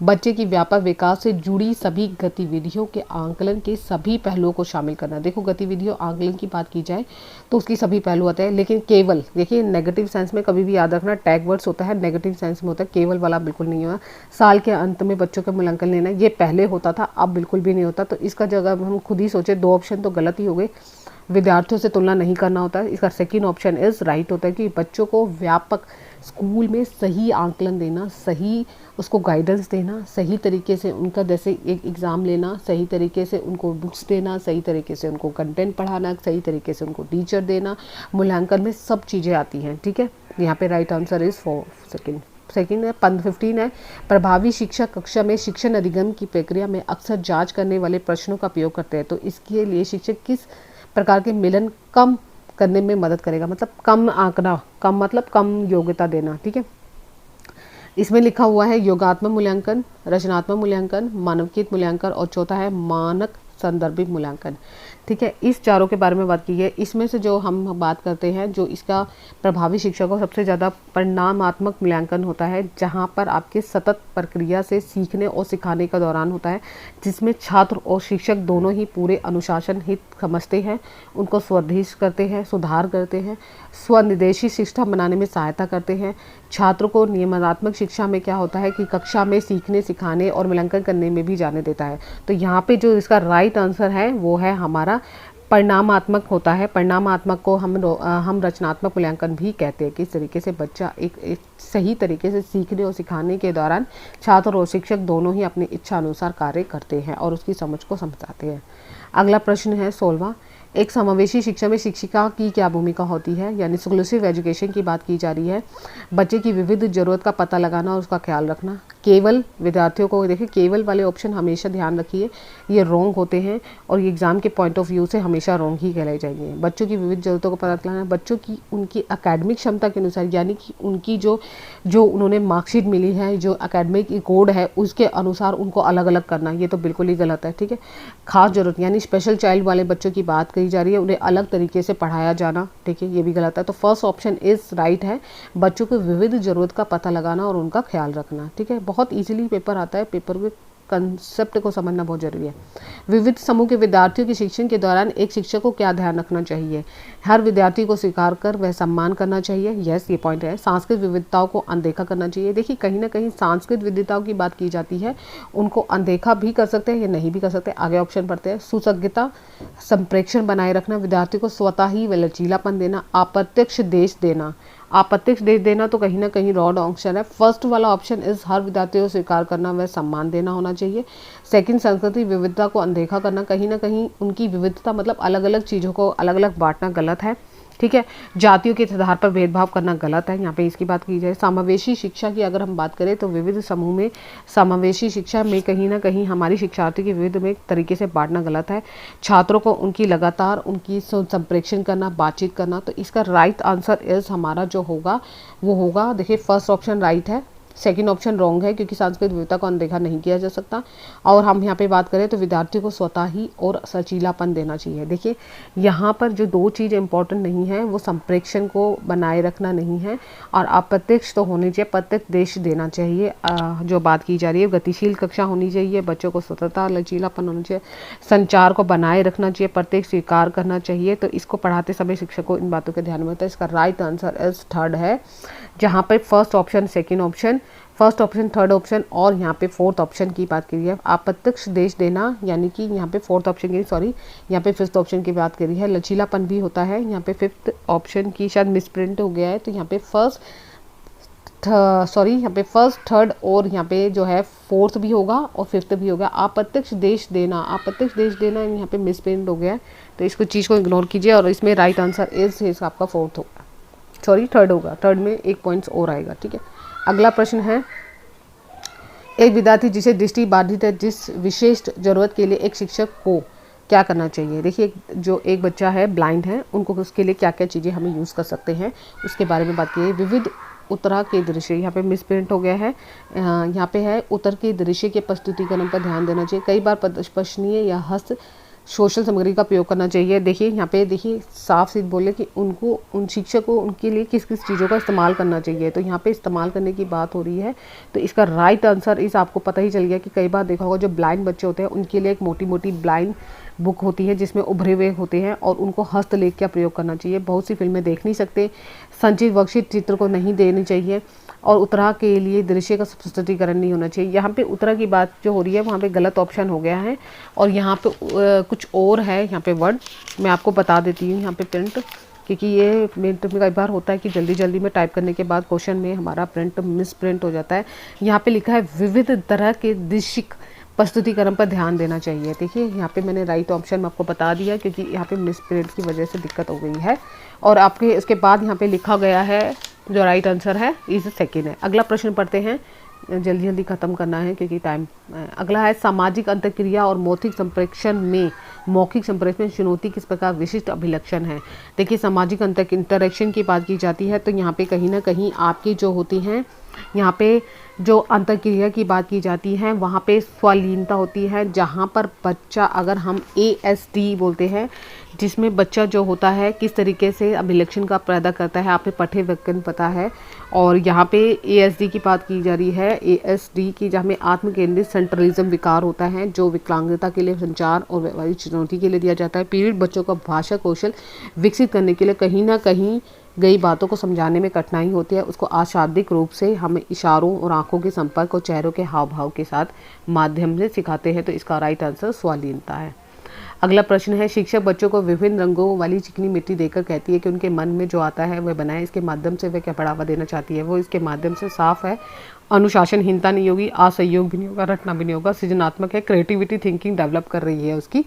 बच्चे की व्यापक विकास से जुड़ी सभी गतिविधियों के आंकलन के सभी पहलुओं को शामिल करना। देखो गतिविधियों आंकलन की बात की जाए तो उसकी सभी पहलू आते हैं, लेकिन केवल, देखिए नेगेटिव सेंस में कभी भी याद रखना, टैग वर्ड्स होता है, नेगेटिव सेंस में होता है, केवल वाला बिल्कुल नहीं होगा। साल के अंत में बच्चों का मूल्यांकन लेना, ये पहले होता था, अब बिल्कुल भी नहीं होता। तो इसका जगह हम खुद ही सोचे, 2 ऑप्शन तो गलत ही हो गए। विद्यार्थियों से तुलना नहीं करना होता है, इसका 2nd ऑप्शन इज राइट होता है कि बच्चों को व्यापक स्कूल में सही आंकलन देना, सही उसको गाइडेंस देना, सही तरीके से उनका जैसे एक एग्ज़ाम लेना, सही तरीके से उनको बुक्स देना, सही तरीके से उनको कंटेंट पढ़ाना, सही तरीके से उनको टीचर देना, मूल्यांकन में सब चीज़ें आती हैं। ठीक है, यहाँ पे राइट आंसर इज 2nd है। 15 है, प्रभावी शिक्षक कक्षा में शिक्षण अधिगम की प्रक्रिया में अक्सर जांच करने वाले प्रश्नों का प्रयोग करते हैं। तो इसके लिए शिक्षक किस प्रकार के मिलन कम करने में मदद करेगा, मतलब कम आंकड़ा, कम मतलब कम योग्यता देना। ठीक है, इसमें लिखा हुआ है योगात्मक मूल्यांकन, रचनात्मक मूल्यांकन, मानविकीय मूल्यांकन और चौथा है मानक संदर्भित मूल्यांकन। ठीक है, इस चारों के बारे में बात की है। इसमें से जो हम बात करते हैं, जो इसका प्रभावी शिक्षा को सबसे ज़्यादा परिणामात्मक मूल्यांकन होता है, जहाँ पर आपके सतत प्रक्रिया से सीखने और सिखाने का दौरान होता है, जिसमें छात्र और शिक्षक दोनों ही पूरे अनुशासन हित समझते हैं, उनको स्वदेश करते हैं, सुधार करते हैं, स्वनिर्देशी शिक्षा बनाने में सहायता करते हैं। छात्र को नियमात्मक शिक्षा में क्या होता है कि कक्षा में सीखने, सिखाने और मूल्यांकन करने में भी जाने देता है। तो यहाँ पे जो इसका राइट आंसर है वो है हमारा परिणामात्मक होता है। परिणामात्मक को हम रचनात्मक मूल्यांकन भी कहते हैं। किस तरीके से बच्चा एक सही तरीके से सीखने और सिखाने के दौरान छात्र और शिक्षक दोनों ही अपनी इच्छा अनुसार कार्य करते हैं और उसकी समझ को समझाते हैं। अगला प्रश्न है 16वां, एक समावेशी शिक्षा में शिक्षिका की क्या भूमिका होती है, यानी इंक्लूसिव एजुकेशन की बात की जा रही है। बच्चे की विविध जरूरत का पता लगाना और उसका ख्याल रखना। केवल विद्यार्थियों को देखिए, केवल वाले ऑप्शन हमेशा ध्यान रखिए ये रॉन्ग होते हैं और ये एग्जाम के पॉइंट ऑफ व्यू से हमेशा रॉन्ग ही कहलाए जाएंगे। बच्चों की विविध जरूरतों को पता लगाना, बच्चों की उनकी अकेडमिक क्षमता के अनुसार, यानी कि उनकी जो उन्होंने मार्कशीट मिली है, जो अकेडमिक कोड है, उसके अनुसार उनको अलग अलग करना, ये तो बिल्कुल ही गलत है। ठीक है, खास जरूरत यानी स्पेशल चाइल्ड वाले बच्चों की बात कही जा रही है, उन्हें अलग तरीके से पढ़ाया जाना, ठीक है, ये भी गलत है। तो फर्स्ट ऑप्शन इज राइट है, बच्चों की विविध जरूरत का पता लगाना और उनका ख्याल रखना। ठीक है, बहुत इजीली पेपर आता है, पेपर में कंसेप्ट को समझना बहुत जरूरी है। विविध समूह के विद्यार्थियों के शिक्षण के दौरान एक शिक्षक को क्या ध्यान रखना चाहिए? हर विद्यार्थी को स्वीकार कर वह सम्मान करना चाहिए। यस, ये पॉइंट है। सांस्कृतिक विविधताओं को अनदेखा करना चाहिए। देखिए, कहीं ना कहीं सांस्कृतिक विविधताओं की बात की जाती है, उनको अनदेखा भी कर सकते हैं या नहीं भी कर सकते। आगे ऑप्शन पढ़ते हैं। सुसज्ञता, संप्रेक्षण बनाए रखना, विद्यार्थी को स्वतः ही व लचीलापन देना, अप्रत्यक्ष देश देना। अप्रत्यक्ष देश देना तो कहीं ना कहीं रॉड ऑप्शन है। फर्स्ट वाला ऑप्शन इज हर विद्यार्थी को स्वीकार करना व सम्मान देना होना चाहिए। सेकंड, सांस्कृतिक विविधता को अनदेखा करना, कहीं ना कहीं उनकी विविधता मतलब अलग अलग चीज़ों को अलग अलग बांटना गलत है। ठीक है, जातियों के आधार पर भेदभाव करना गलत है, यहाँ पे इसकी बात की जाए। समावेशी शिक्षा की अगर हम बात करें तो विविध समूह में समावेशी शिक्षा में कहीं ना कहीं हमारी शिक्षार्थी की विविध में तरीके से बांटना गलत है। छात्रों को उनकी लगातार उनकी संप्रेक्षण करना, बातचीत करना, तो इसका राइट आंसर इज हमारा जो होगा वो होगा, देखिए फर्स्ट ऑप्शन राइट है, सेकंड ऑप्शन रॉन्ग है क्योंकि सांस्कृतिक विविधता को अनदेखा नहीं किया जा सकता। और हम यहाँ पे बात करें तो विद्यार्थी को स्वतः ही और सचीलापन देना चाहिए। देखिए, यहाँ पर जो दो चीज़ इंपॉर्टेंट नहीं है वो संप्रेक्षण को बनाए रखना नहीं है और अप्रत्यक्ष तो होनी चाहिए, प्रत्यक्ष देश देना चाहिए। जो बात की जा रही है, गतिशील कक्षा होनी चाहिए, बच्चों को स्वतंत्रता लचीलापन होना चाहिए, संचार को बनाए रखना चाहिए, प्रत्येक स्वीकार करना चाहिए। तो इसको पढ़ाते समय शिक्षक को इन बातों का ध्यान में होता है। इसका राइट आंसर इज थर्ड है, जहाँ पर first option, second option, first option, third option और यहाँ पे फोर्थ ऑप्शन की बात करी है। अप्रत्यक्ष देश देना, यानी कि यहाँ पे फोर्थ ऑप्शन की, सॉरी यहाँ पे फिफ्थ ऑप्शन की बात करी है। लचीलापन भी होता है, यहाँ पे फिफ्थ ऑप्शन की शायद मिसप्रिंट हो गया है, तो यहाँ पे यहाँ पे फर्स्ट, थर्ड और यहाँ पे जो है फोर्थ भी होगा और फिफ्थ भी होगा। अप्रत्यक्ष देश देना, अप्रत्यक्ष देश देना यहाँ पे मिसप्रिंट हो गया है, तो इसको चीज़ को इग्नोर कीजिए और इसमें राइट आंसर इज आपका फोर्थ होगा, सॉरी थर्ड होगा, थर्ड में एक पॉइंट्स और आएगा। ठीक है, अगला प्रश्न है, एक विद्यार्थी जिसे दृष्टि बाधित है, जिस विशेष जरूरत के लिए एक शिक्षक को क्या करना चाहिए? देखिए, जो एक बच्चा है ब्लाइंड है, उनको उसके लिए क्या क्या चीज़ें हमें यूज़ कर सकते हैं उसके बारे में बात की। विविध उत्तरा के दृश्य, यहाँ पे मिसप्रिंट हो गया है, यहाँ पे है उत्तर के दृश्य के प्रस्तुतिकरण पर ध्यान देना चाहिए। कई बार स्पर्शनीय या हस्त सोशल सामग्री का प्रयोग करना चाहिए। देखिए, यहाँ पे देखिए साफ सीध बोले कि उनको, उन शिक्षक को उनके लिए किस किस चीज़ों का इस्तेमाल करना चाहिए, तो यहाँ पे इस्तेमाल करने की बात हो रही है। तो इसका राइट आंसर इस आपको पता ही चल गया कि कई बार देखा होगा जो ब्लाइंड बच्चे होते हैं उनके लिए एक मोटी मोटी ब्लाइंड बुक होती है जिसमें उभरे हुए होते हैं और उनको हस्तलेख का प्रयोग करना चाहिए। बहुत सी फिल्में देख नहीं सकते, संचित वर्कशीट चित्र को नहीं देनी चाहिए और उत्तरा के लिए दृश्य का प्रस्तुतिकरण नहीं होना चाहिए। यहाँ पे उत्तरा की बात जो हो रही है वहाँ पे गलत ऑप्शन हो गया है और यहाँ पे कुछ और है, यहाँ पे वर्ड मैं आपको बता देती हूँ। यहाँ पे प्रिंट, क्योंकि ये मिनट में कई बार होता है कि जल्दी जल्दी में टाइप करने के बाद क्वेश्चन में हमारा प्रिंट मिस प्रिंट हो जाता है। यहाँ पे लिखा है विविध तरह के दृश्य प्रस्तुतिकरण पर ध्यान देना चाहिए। देखिए, यहाँ पे मैंने राइट ऑप्शन आपको बता दिया क्योंकि यहाँ पे मिस प्रिंट की वजह से दिक्कत हो गई है और आपके उसके बाद यहाँ पे लिखा गया है जो राइट आंसर है इज सेकेंड है। अगला प्रश्न पढ़ते हैं, जल्दी जल्दी खत्म करना है क्योंकि टाइम। अगला है, सामाजिक अंतर्क्रिया और मौखिक संप्रेषण में मौखिक संप्रेषण चुनौती किस प्रकार विशिष्ट अभिलक्षण है? देखिए, सामाजिक इंटरेक्शन की बात की जाती है तो यहाँ पे कहीं ना कहीं आपकी जो होती हैं, यहाँ पे जो अंतर्क्रिया की बात की जाती है वहाँ पे स्वलीनता होती है, जहाँ पर बच्चा, अगर हम ASD बोलते हैं जिसमें बच्चा जो होता है किस तरीके से अभिलक्षण का पैदा करता है, आपने पठे वाक्य पता है। और यहाँ पे ASD की बात की जा रही है, ASD की जहाँ में आत्म केंद्रित सेंट्रलिज्म विकार होता है जो विकलांगता के लिए संचार और व्यवहारिक चुनौती के लिए दिया जाता है। पीड़ित बच्चों का भाषा कौशल विकसित करने के लिए कहीं ना कहीं गई बातों को समझाने में कठिनाई होती है, उसको अशाब्दिक रूप से हमें इशारों और आंखों के संपर्क और चेहरों के हाव भाव के साथ माध्यम से सिखाते हैं, तो इसका राइट आंसर स्वलीनता है। अगला प्रश्न है, शिक्षक बच्चों को विभिन्न रंगों वाली चिकनी मिट्टी देकर कहती है कि उनके मन में जो आता है वह बनाए। इसके माध्यम से वह क्या बढ़ावा देना चाहती है? वो इसके माध्यम से साफ है, अनुशासनहीनता नहीं होगी, असहयोग भी नहीं होगा, रटना भी नहीं होगा, सृजनात्मक है, क्रिएटिविटी थिंकिंग डेवलप कर रही है उसकी।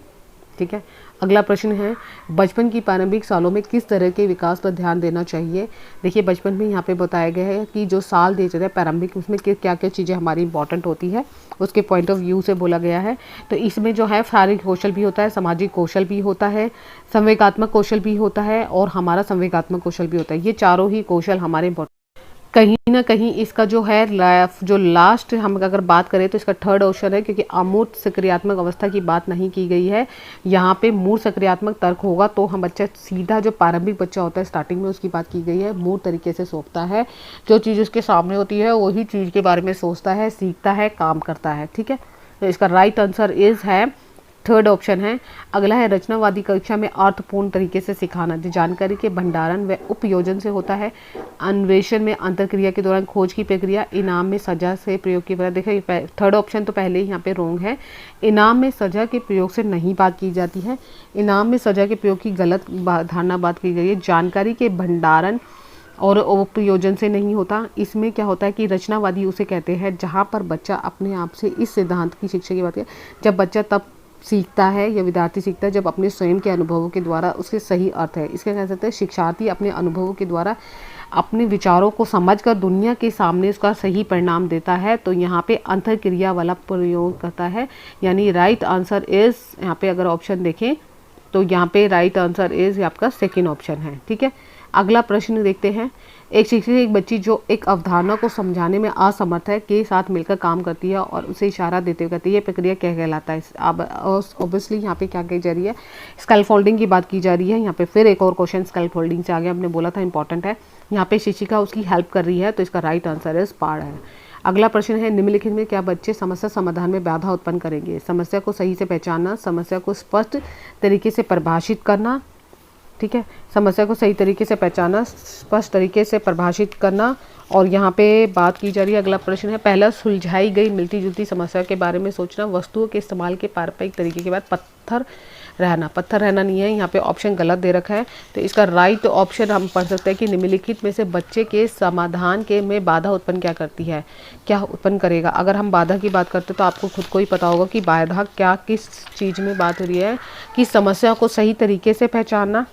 ठीक है। अगला प्रश्न है, बचपन की प्रारंभिक सालों में किस तरह के विकास पर ध्यान देना चाहिए? देखिए बचपन में यहाँ पे बताया गया है कि जो साल दे जाते हैं प्रारंभिक, उसमें क्या क्या चीज़ें हमारी इंपॉर्टेंट होती है उसके पॉइंट ऑफ व्यू से बोला गया है। तो इसमें जो है शारीरिक कौशल भी होता है, सामाजिक कौशल भी होता है, संवेगात्मक कौशल भी होता है और हमारा संवेगात्मक कौशल भी होता है। ये चारों ही कौशल हमारे इंपॉर्टेंट। कहीं ना कहीं इसका जो है जो लास्ट हम अगर बात करें तो इसका थर्ड ऑप्शन है, क्योंकि अमूर्त सक्रियात्मक अवस्था की बात नहीं की गई है। यहाँ पे मूर्त सक्रियात्मक तर्क होगा तो हम बच्चा सीधा जो प्रारंभिक बच्चा होता है स्टार्टिंग में उसकी बात की गई है, मूर्त तरीके से सोचता है, जो चीज़ उसके सामने होती है वही चीज़ के बारे में सोचता है, सीखता है, काम करता है। ठीक है। तो इसका राइट आंसर इज है थर्ड ऑप्शन है। अगला है, रचनावादी कक्षा में अर्थपूर्ण तरीके से सिखाना, जो जानकारी के भंडारण व उपयोजन से होता है। अन्वेषण में अंतरक्रिया के दौरान खोज की प्रक्रिया, इनाम में सजा से प्रयोग की। देखिए थर्ड ऑप्शन तो पहले ही यहाँ पे रोंग है। इनाम में सजा के प्रयोग से नहीं बात की जाती है, इनाम में सजा के प्रयोग की गलत धारणा बात की गई है। जानकारी के भंडारण और उपयोजन से नहीं होता। इसमें क्या होता है कि रचनावादी उसे कहते हैं जहाँ पर बच्चा अपने आप से इस सिद्धांत की शिक्षा की बात है, जब बच्चा तब सीखता है या विद्यार्थी सीखता है जब अपने स्वयं के अनुभवों के द्वारा उसके सही अर्थ है। इसके कह सकते हैं शिक्षार्थी अपने अनुभवों के द्वारा अपने विचारों को समझकर दुनिया के सामने उसका सही परिणाम देता है। तो यहाँ पे अंतरक्रिया वाला प्रयोग करता है, यानी राइट आंसर इज, यहाँ पे अगर ऑप्शन देखें तो यहाँ पे राइट आंसर इज आपका सेकेंड ऑप्शन है। ठीक है। अगला प्रश्न देखते हैं, एक शिक्षक एक बच्ची जो एक अवधारणा को समझाने में असमर्थ है के साथ मिलकर काम करती है और उसे इशारा देते हुए कहती है, ये प्रक्रिया क्या कहलाता है? अब ऑब्वियसली यहाँ पे क्या कही जा रही है? स्कल फोल्डिंग की बात की जा रही है। यहाँ पे फिर एक और क्वेश्चन स्कल फोल्डिंग से आगे हमने बोला था इंपॉर्टेंट है। यहाँ पे शिक्षिका उसकी हेल्प कर रही है, तो इसका राइट आंसर इज पाड़ है। अगला प्रश्न है, निम्नलिखित में क्या बच्चे समस्या समाधान में बाधा उत्पन्न करेंगे? समस्या को सही से पहचानना, समस्या को स्पष्ट तरीके से परिभाषित करना। ठीक है। समस्या को सही तरीके से पहचानना, स्पष्ट तरीके से परिभाषित करना। और यहाँ पे बात की जा रही है, अगला प्रश्न है, पहला सुलझाई गई मिलती जुलती समस्या के बारे में सोचना, वस्तुओं के इस्तेमाल के पारंपरिक तरीके के बाद पत्थर रहना नहीं है, यहाँ पे ऑप्शन गलत दे रखा है। तो इसका राइट ऑप्शन हम पढ़ सकते हैं कि निम्नलिखित में से बच्चे के समाधान के में बाधा उत्पन्न क्या करती है, क्या उत्पन्न करेगा? अगर हम बाधा की बात करते हैं तो आपको खुद को ही पता होगा कि बाधा क्या किस चीज़ में बात हो रही है, कि समस्या को सही तरीके से पहचानना।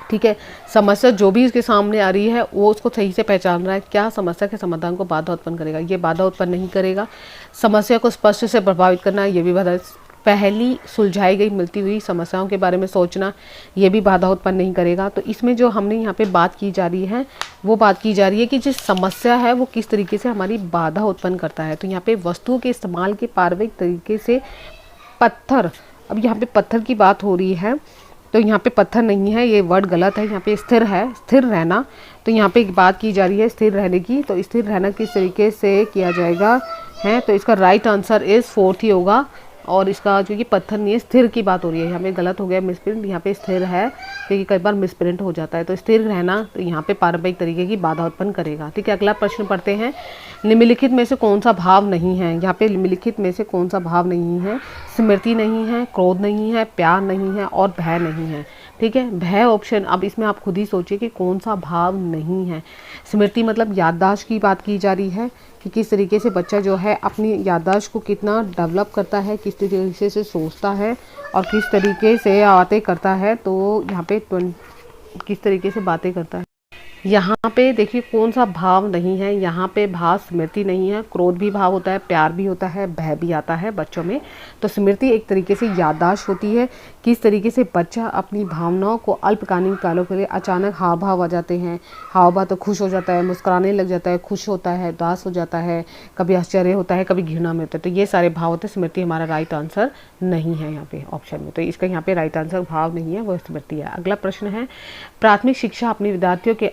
ठीक है। समस्या जो भी इसके सामने आ रही है वो उसको सही से पहचान रहा है, क्या समस्या के समाधान को बाधा उत्पन्न करेगा? ये बाधा उत्पन्न नहीं करेगा। समस्या को स्पष्ट से प्रभावित करना, ये भी बाधा। पहली सुलझाई गई मिलती हुई समस्याओं के बारे में सोचना, ये भी बाधा उत्पन्न नहीं करेगा। तो इसमें जो हमने यहाँ पे बात की जा रही है वो बात की जा रही है कि जिस समस्या है वो किस तरीके से हमारी बाधा उत्पन्न करता है। तो यहाँ पे वस्तुओं के इस्तेमाल के पारंपरिक तरीके से पत्थर, अब यहाँ पे पत्थर की बात हो रही है तो यहाँ पे पत्थर नहीं है, ये वर्ड गलत है, यहाँ पे स्थिर है, स्थिर रहना। तो यहाँ पे बात की जा रही है स्थिर रहने की, तो स्थिर रहना किस तरीके से किया जाएगा है, तो इसका राइट आंसर इज फोर्थ ही होगा। और इसका क्योंकि पत्थर नहीं है, स्थिर की बात हो रही है, यहाँ पे गलत हो गया मिसप्रिंट, यहाँ पे स्थिर है क्योंकि कई बार मिसप्रिंट हो जाता है। तो स्थिर रहना तो यहाँ पे पारंपरिक तरीके की बाधा उत्पन्न करेगा। ठीक है। अगला प्रश्न पढ़ते हैं, निम्नलिखित में से कौन सा भाव नहीं है? यहाँ पे निम्नलिखित में से कौन सा भाव नहीं है? स्मृति नहीं है, क्रोध नहीं है, प्यार नहीं है और भय नहीं है। ठीक है। भय ऑप्शन, अब इसमें आप खुद ही सोचिए कि कौन सा भाव नहीं है। स्मृति मतलब याददाश्त की बात की जा रही है कि किस तरीके से बच्चा जो है अपनी याददाश्त को कितना डेवलप करता है, किस तरीके से सोचता है और किस तरीके से बातें करता है। तो यहाँ पे किस तरीके से बातें करता है, यहाँ पे देखिए कौन सा भाव नहीं है। यहाँ पे भाव स्मृति नहीं है, क्रोध भी भाव होता है, प्यार भी होता है, भय भी आता है बच्चों में। तो स्मृति एक तरीके से याददाश्त होती है, किस तरीके से बच्चा अपनी भावनाओं को अल्पकालीन कालों के लिए अचानक हाव भाव आ जाते हैं, हाव भाव तो खुश हो जाता है, मुस्कुराने लग जाता है, खुश होता है, उदास हो जाता है, कभी आश्चर्य होता है, कभी घृणा में होता है। तो ये सारे भाव होते हैं। स्मृति हमारा राइट आंसर नहीं है यहाँ पे ऑप्शन में, तो इसका यहाँ पे राइट आंसर भाव नहीं है, वो स्मृति है। अगला प्रश्न है, प्राथमिक शिक्षा अपने विद्यार्थियों के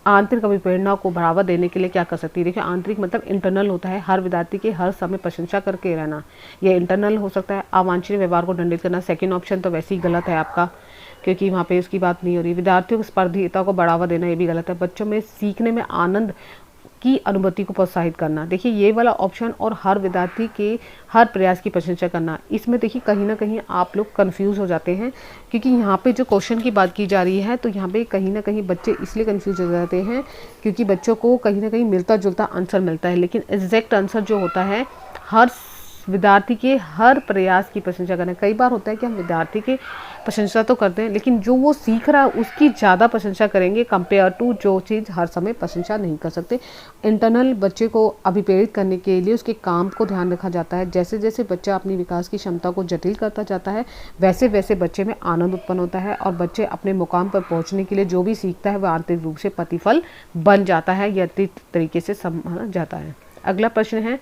आंतरिक अभिप्रेरणा को बढ़ावा देने के लिए क्या कर सकती है? देखिए आंतरिक मतलब इंटरनल होता है, हर विद्यार्थी की हर समय प्रशंसा करके रहना, ये इंटरनल हो सकता है। अवांछनीय व्यवहार को दंडित करना, सेकंड ऑप्शन तो वैसे ही गलत है आपका, क्योंकि वहाँ पे उसकी बात नहीं हो रही। विद्यार्थियों को स्पर्धीयता को बढ़ावा देना, ये भी गलत है। बच्चों में सीखने में आनंद की अनुभूति को प्रोत्साहित करना। देखिए ये वाला ऑप्शन और हर विद्यार्थी के हर प्रयास की प्रशंसा करना, इसमें देखिए कहीं ना कहीं आप लोग कंफ्यूज हो जाते हैं, क्योंकि यहाँ पे जो क्वेश्चन की बात की जा रही है तो यहाँ पे कहीं ना कहीं बच्चे इसलिए कंफ्यूज हो जाते हैं क्योंकि बच्चों को कहीं ना कहीं मिलता जुलता आंसर मिलता है, लेकिन एग्जैक्ट आंसर जो होता है हर विद्यार्थी के हर प्रयास की प्रशंसा करना। कई बार होता है कि हम विद्यार्थी के प्रशंसा तो करते हैं, लेकिन जो वो सीख रहा है उसकी ज़्यादा प्रशंसा करेंगे कंपेयर टू जो चीज़ हर समय प्रशंसा नहीं कर सकते। इंटरनल बच्चे को अभिप्रेरित करने के लिए उसके काम को ध्यान रखा जाता है। जैसे जैसे बच्चा अपनी विकास की क्षमता को जटिल करता जाता है वैसे वैसे बच्चे में आनंद उत्पन्न होता है और बच्चे अपने मुकाम पर पहुँचने के लिए जो भी सीखता है वह आंतरिक रूप से प्रतिफल बन जाता है या तरीके से संभाला जाता है। अगला प्रश्न है,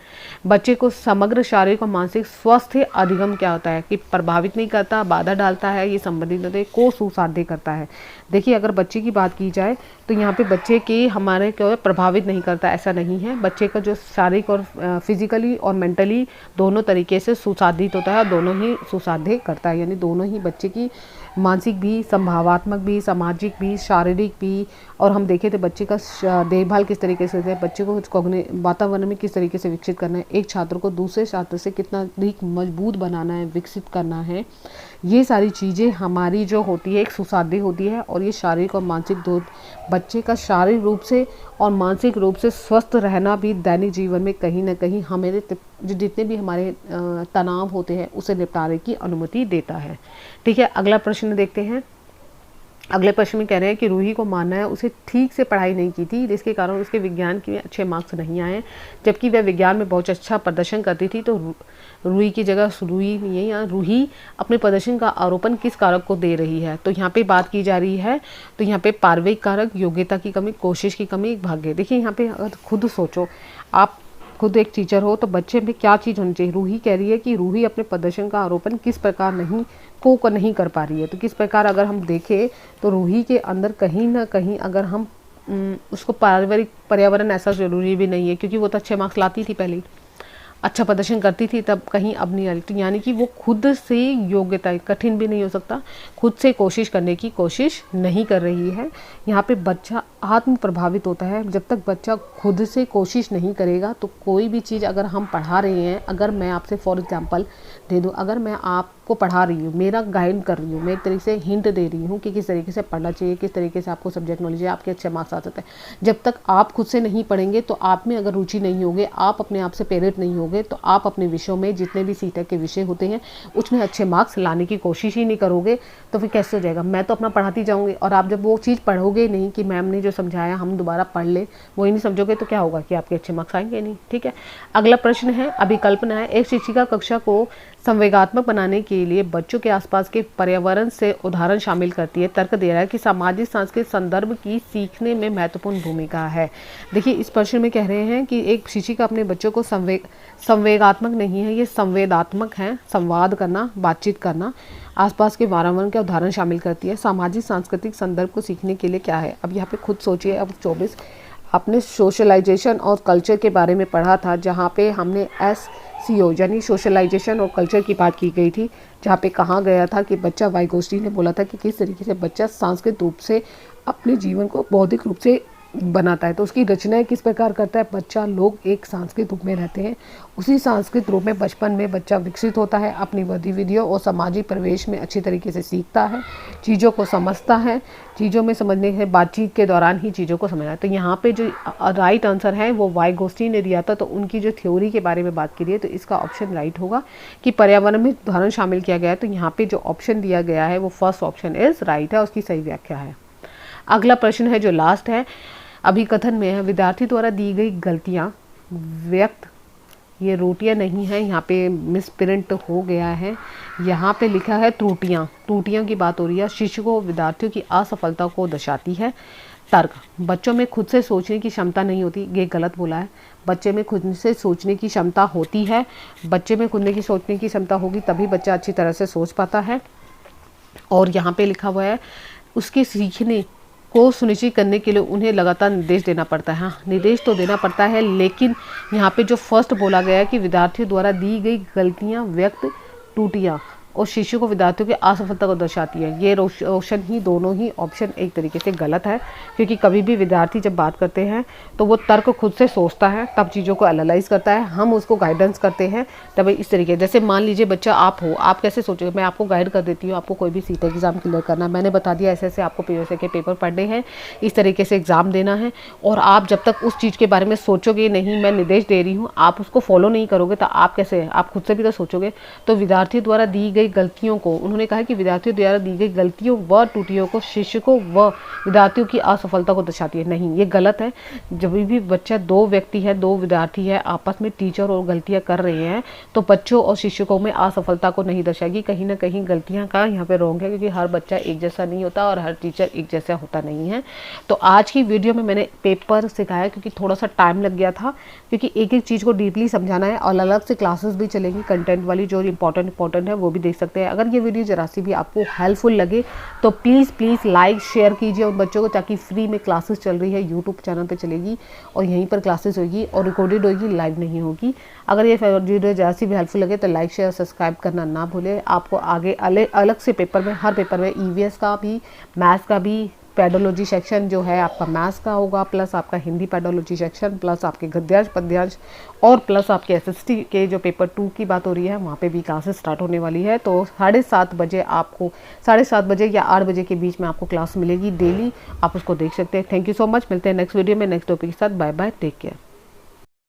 बच्चे को समग्र शारीरिक और मानसिक स्वास्थ्य अधिगम क्या होता है? कि प्रभावित नहीं करता, बाधा डालता है, ये संबंधित होते हैं, को सुसाध्य करता है। देखिए अगर बच्चे की बात की जाए तो यहाँ पे बच्चे के हमारे क्या प्रभावित नहीं करता, ऐसा नहीं है। बच्चे का जो शारीरिक और फिजिकली और मेंटली दोनों तरीके से सुसाधित होता है और दोनों ही सुसाध्य करता है, यानी दोनों ही बच्चे की मानसिक भी, संभावनात्मक भी, सामाजिक भी, शारीरिक भी, और हम देखें तो बच्चे का देखभाल किस तरीके से है, बच्चे को वातावरण में किस तरीके से विकसित करना है, एक छात्र को दूसरे छात्र से कितना अधिक मजबूत बनाना है, विकसित करना है, ये सारी चीज़ें हमारी जो होती है एक सुसाध्य होती है। और ये शारीरिक और मानसिक दो, बच्चे का शारीरिक रूप से और मानसिक रूप से स्वस्थ रहना भी दैनिक जीवन में कहीं ना कहीं हमारे जो जितने भी हमारे तनाव होते हैं उसे निपटाने की अनुमति देता है। ठीक है, अगला प्रश्न देखते हैं। अगले प्रश्न में कह रहे हैं कि रूही को मानना है उसे ठीक से पढ़ाई नहीं की थी जिसके कारण उसके विज्ञान के अच्छे मार्क्स नहीं आए, जबकि वह विज्ञान में बहुत अच्छा प्रदर्शन करती थी। तो रूही की जगह रूही नहीं है, यहाँ रूही अपने प्रदर्शन का आरोपण किस कारक को दे रही है? तो यहाँ पे बात की जा रही है, तो यहाँ पे पारिवारिक कारक, योग्यता की कमी, कोशिश की कमी, भाग्य। देखिए यहाँ पे अगर खुद सोचो, आप खुद एक टीचर हो तो बच्चे में क्या चीज़ होनी चाहिए? रूही कह रही है कि रूही अपने प्रदर्शन का आरोपण किस प्रकार नहीं कर पा रही है। तो किस प्रकार अगर हम देखें तो रूही के अंदर कहीं ना कहीं अगर हम उसको पारिवारिक पर्यावरण ऐसा ज़रूरी भी नहीं है, क्योंकि वो तो अच्छे मार्क्स लाती थी, पहले अच्छा प्रदर्शन करती थी, तब कहीं अब नहीं आ रही। तो यानी कि वो खुद से योग्यता, कठिन भी नहीं हो सकता, खुद से कोशिश करने की कोशिश नहीं कर रही है। यहाँ पे बच्चा आत्म प्रभावित होता है। जब तक बच्चा खुद से कोशिश नहीं करेगा तो कोई भी चीज़ अगर हम पढ़ा रहे हैं, अगर मैं आपसे फॉर एग्जांपल दे दूँ, अगर मैं आपको पढ़ा रही हूँ, मेरा गाइड कर रही हूँ, मैं एक तरीके से हिंट दे रही हूँ कि किस तरीके से पढ़ना चाहिए, किस तरीके से आपको सब्जेक्ट नॉलेज है, आपके अच्छे मार्क्स आ सकते हैं। जब तक आप खुद से नहीं पढ़ेंगे तो आप में अगर रुचि नहीं होगी, आप अपने आप से प्रेरित नहीं होगे, तो आप अपने विषयों में जितने भी सीटेक के विषय होते हैं उसमें अच्छे मार्क्स लाने की कोशिश ही नहीं करोगे, तो फिर कैसे हो जाएगा? मैं तो अपना पढ़ाती जाऊँगी और आप जब वो चीज़ पढ़ोगे नहीं कि मैम ने जो समझाया हम दोबारा पढ़ ले, वही नहीं समझोगे, तो क्या होगा कि आपके अच्छे मार्क्स आएंगे नहीं। ठीक है, अगला प्रश्न है, अभिकल्पना है। एक शिक्षिका कक्षा को संवेगात्मक बनाने के लिए बच्चों के आसपास के पर्यावरण से उदाहरण शामिल करती है। तर्क दे रहा है कि सामाजिक सांस्कृतिक संदर्भ की सीखने में महत्वपूर्ण भूमिका है। देखिए इस प्रश्न में कह रहे हैं कि एक शिक्षिका अपने बच्चों को संवेगात्मक नहीं है, ये संवेदात्मक है, संवाद करना, बातचीत करना, आसपास के वातावरण के उदाहरण शामिल करती है। सामाजिक सांस्कृतिक संदर्भ को सीखने के लिए क्या है? अब यहाँ पे खुद सोचिए, अब 24 आपने सोशलाइजेशन और कल्चर के बारे में पढ़ा था, जहाँ पे हमने SCO यानी सोशलाइजेशन और कल्चर की बात की गई थी, जहाँ पे कहा गया था कि बच्चा वाइगोस्टी ने बोला था कि किस तरीके से बच्चा सांस्कृतिक रूप से अपने जीवन को बौद्धिक रूप से बनाता है। तो उसकी रचनाएं किस प्रकार करता है? बच्चा, लोग एक सांस्कृतिक रूप में रहते हैं, उसी सांस्कृतिक रूप में बचपन में बच्चा विकसित होता है, अपनी गतिविधियों और सामाजिक परिवेश में अच्छी तरीके से सीखता है, चीज़ों को समझता है, चीज़ों में समझने के बातचीत के दौरान ही चीज़ों को समझना है। तो यहाँ पे जो राइट आंसर है वो वाइगोस्टी ने दिया था, तो उनकी जो थ्योरी के बारे में बात की है, तो इसका ऑप्शन राइट होगा कि पर्यावरण में उदाहरण शामिल किया गया है। तो यहाँ पे जो ऑप्शन दिया गया है वो फर्स्ट ऑप्शन इज राइट है, उसकी सही व्याख्या है। अगला प्रश्न है जो लास्ट है, अभिकथन में है, विद्यार्थी द्वारा दी गई गलतियाँ व्यक्त, ये रोटियाँ नहीं है, यहाँ पे मिसप्रिंट हो गया है, यहाँ पे लिखा है त्रुटियाँ की बात हो रही है। शिशु को विद्यार्थियों की असफलता को दर्शाती है। तर्क, बच्चों में खुद से सोचने की क्षमता नहीं होती, ये गलत बोला है। बच्चे में खुद से सोचने की क्षमता होती है, बच्चे में खुद की सोचने की क्षमता होगी तभी बच्चा अच्छी तरह से सोच पाता है। और यहाँ पे लिखा हुआ है, उसके सीखने को सुनिश्चित करने के लिए उन्हें लगातार निर्देश देना पड़ता है। हाँ, निर्देश तो देना पड़ता है, लेकिन यहाँ पे जो फर्स्ट बोला गया है कि विद्यार्थियों द्वारा दी गई गलतियाँ व्यक्त, त्रुटियाँ और शिशु को विद्यार्थियों की असफलता को दर्शाती है। ये रोशन ही दोनों ही ऑप्शन एक तरीके से गलत है, क्योंकि कभी भी विद्यार्थी जब बात करते हैं तो वो तर्क खुद से सोचता है, तब चीज़ों को एनालाइज करता है, हम उसको गाइडेंस करते हैं तब इस तरीके। जैसे मान लीजिए बच्चा आप हो, आप कैसे सोचोगे, मैं आपको गाइड कर देती हूँ, आपको कोई भी सीट एग्जाम क्लियर करना है, मैंने बता दिया ऐसे ऐसे आपको पीएसए के पेपर पढ़ने हैं, इस तरीके से एग्जाम देना है, और आप जब तक उस चीज़ के बारे में सोचोगे नहीं, मैं निर्देश दे रही हूँ, आप उसको फॉलो नहीं करोगे तो आप कैसे, आप खुद से भी तो सोचोगे। तो विद्यार्थियों द्वारा दी गई गलतियों को, उन्होंने कहा कि विद्यार्थियों द्वारा दी गई गलतियों व त्रुटियों को शिक्षकों व विद्यार्थियों की असफलता को दर्शाती है। नहीं, ये गलत है। जब भी बच्चा, दो व्यक्ति है, दो विद्यार्थी है, आपस में टीचर और गलतियां कर रहे हैं, तो बच्चों और शिक्षकों में असफलता को नहीं दर्शाएगी। कहीं ना कहीं गलतियां का यहाँ पे रोंग है, क्योंकि हर बच्चा एक जैसा नहीं होता और हर टीचर एक जैसा होता नहीं है। तो आज की वीडियो में मैंने पेपर सिखाया, क्योंकि थोड़ा सा टाइम लग गया था, क्योंकि एक एक चीज़ को डीपली समझाना है, और अलग से क्लासेस भी चलेंगी कंटेंट वाली, जो इंपॉर्टेंट है वो भी देख सकते हैं। अगर ये वीडियो जरा सी भी आपको हेल्पफुल लगे तो प्लीज़ लाइक शेयर कीजिए उन बच्चों को, ताकि फ्री में क्लासेस चल रही है, यूट्यूब चैनल पे चलेगी और यहीं पर क्लासेस होगी और रिकॉर्डेड होगी, लाइव नहीं होगी। अगर ये वीडियो जरा सी भी हेल्पफुल लगे तो लाइक शेयर सब्सक्राइब करना ना भूलें। आपको आगे अलग से पेपर में, हर पेपर में ईवीएस का भी, मैथ्स का भी, पेडोलॉजी सेक्शन जो है आपका मैथ्स का होगा, प्लस आपका हिंदी पेडोलॉजी सेक्शन, प्लस आपके गद्यांश पद्यांश, और प्लस आपके एसएसटी के जो पेपर 2 की बात हो रही है, वहाँ पे भी क्लासेस स्टार्ट होने वाली है। तो 7:30 बजे आपको, 7:30 बजे या 8 बजे के बीच में आपको क्लास मिलेगी डेली, आप उसको देख सकते हैं। थैंक यू सो मच, मिलते हैं नेक्स्ट वीडियो में नेक्स्ट टॉपिक के साथ। Bye bye, take care.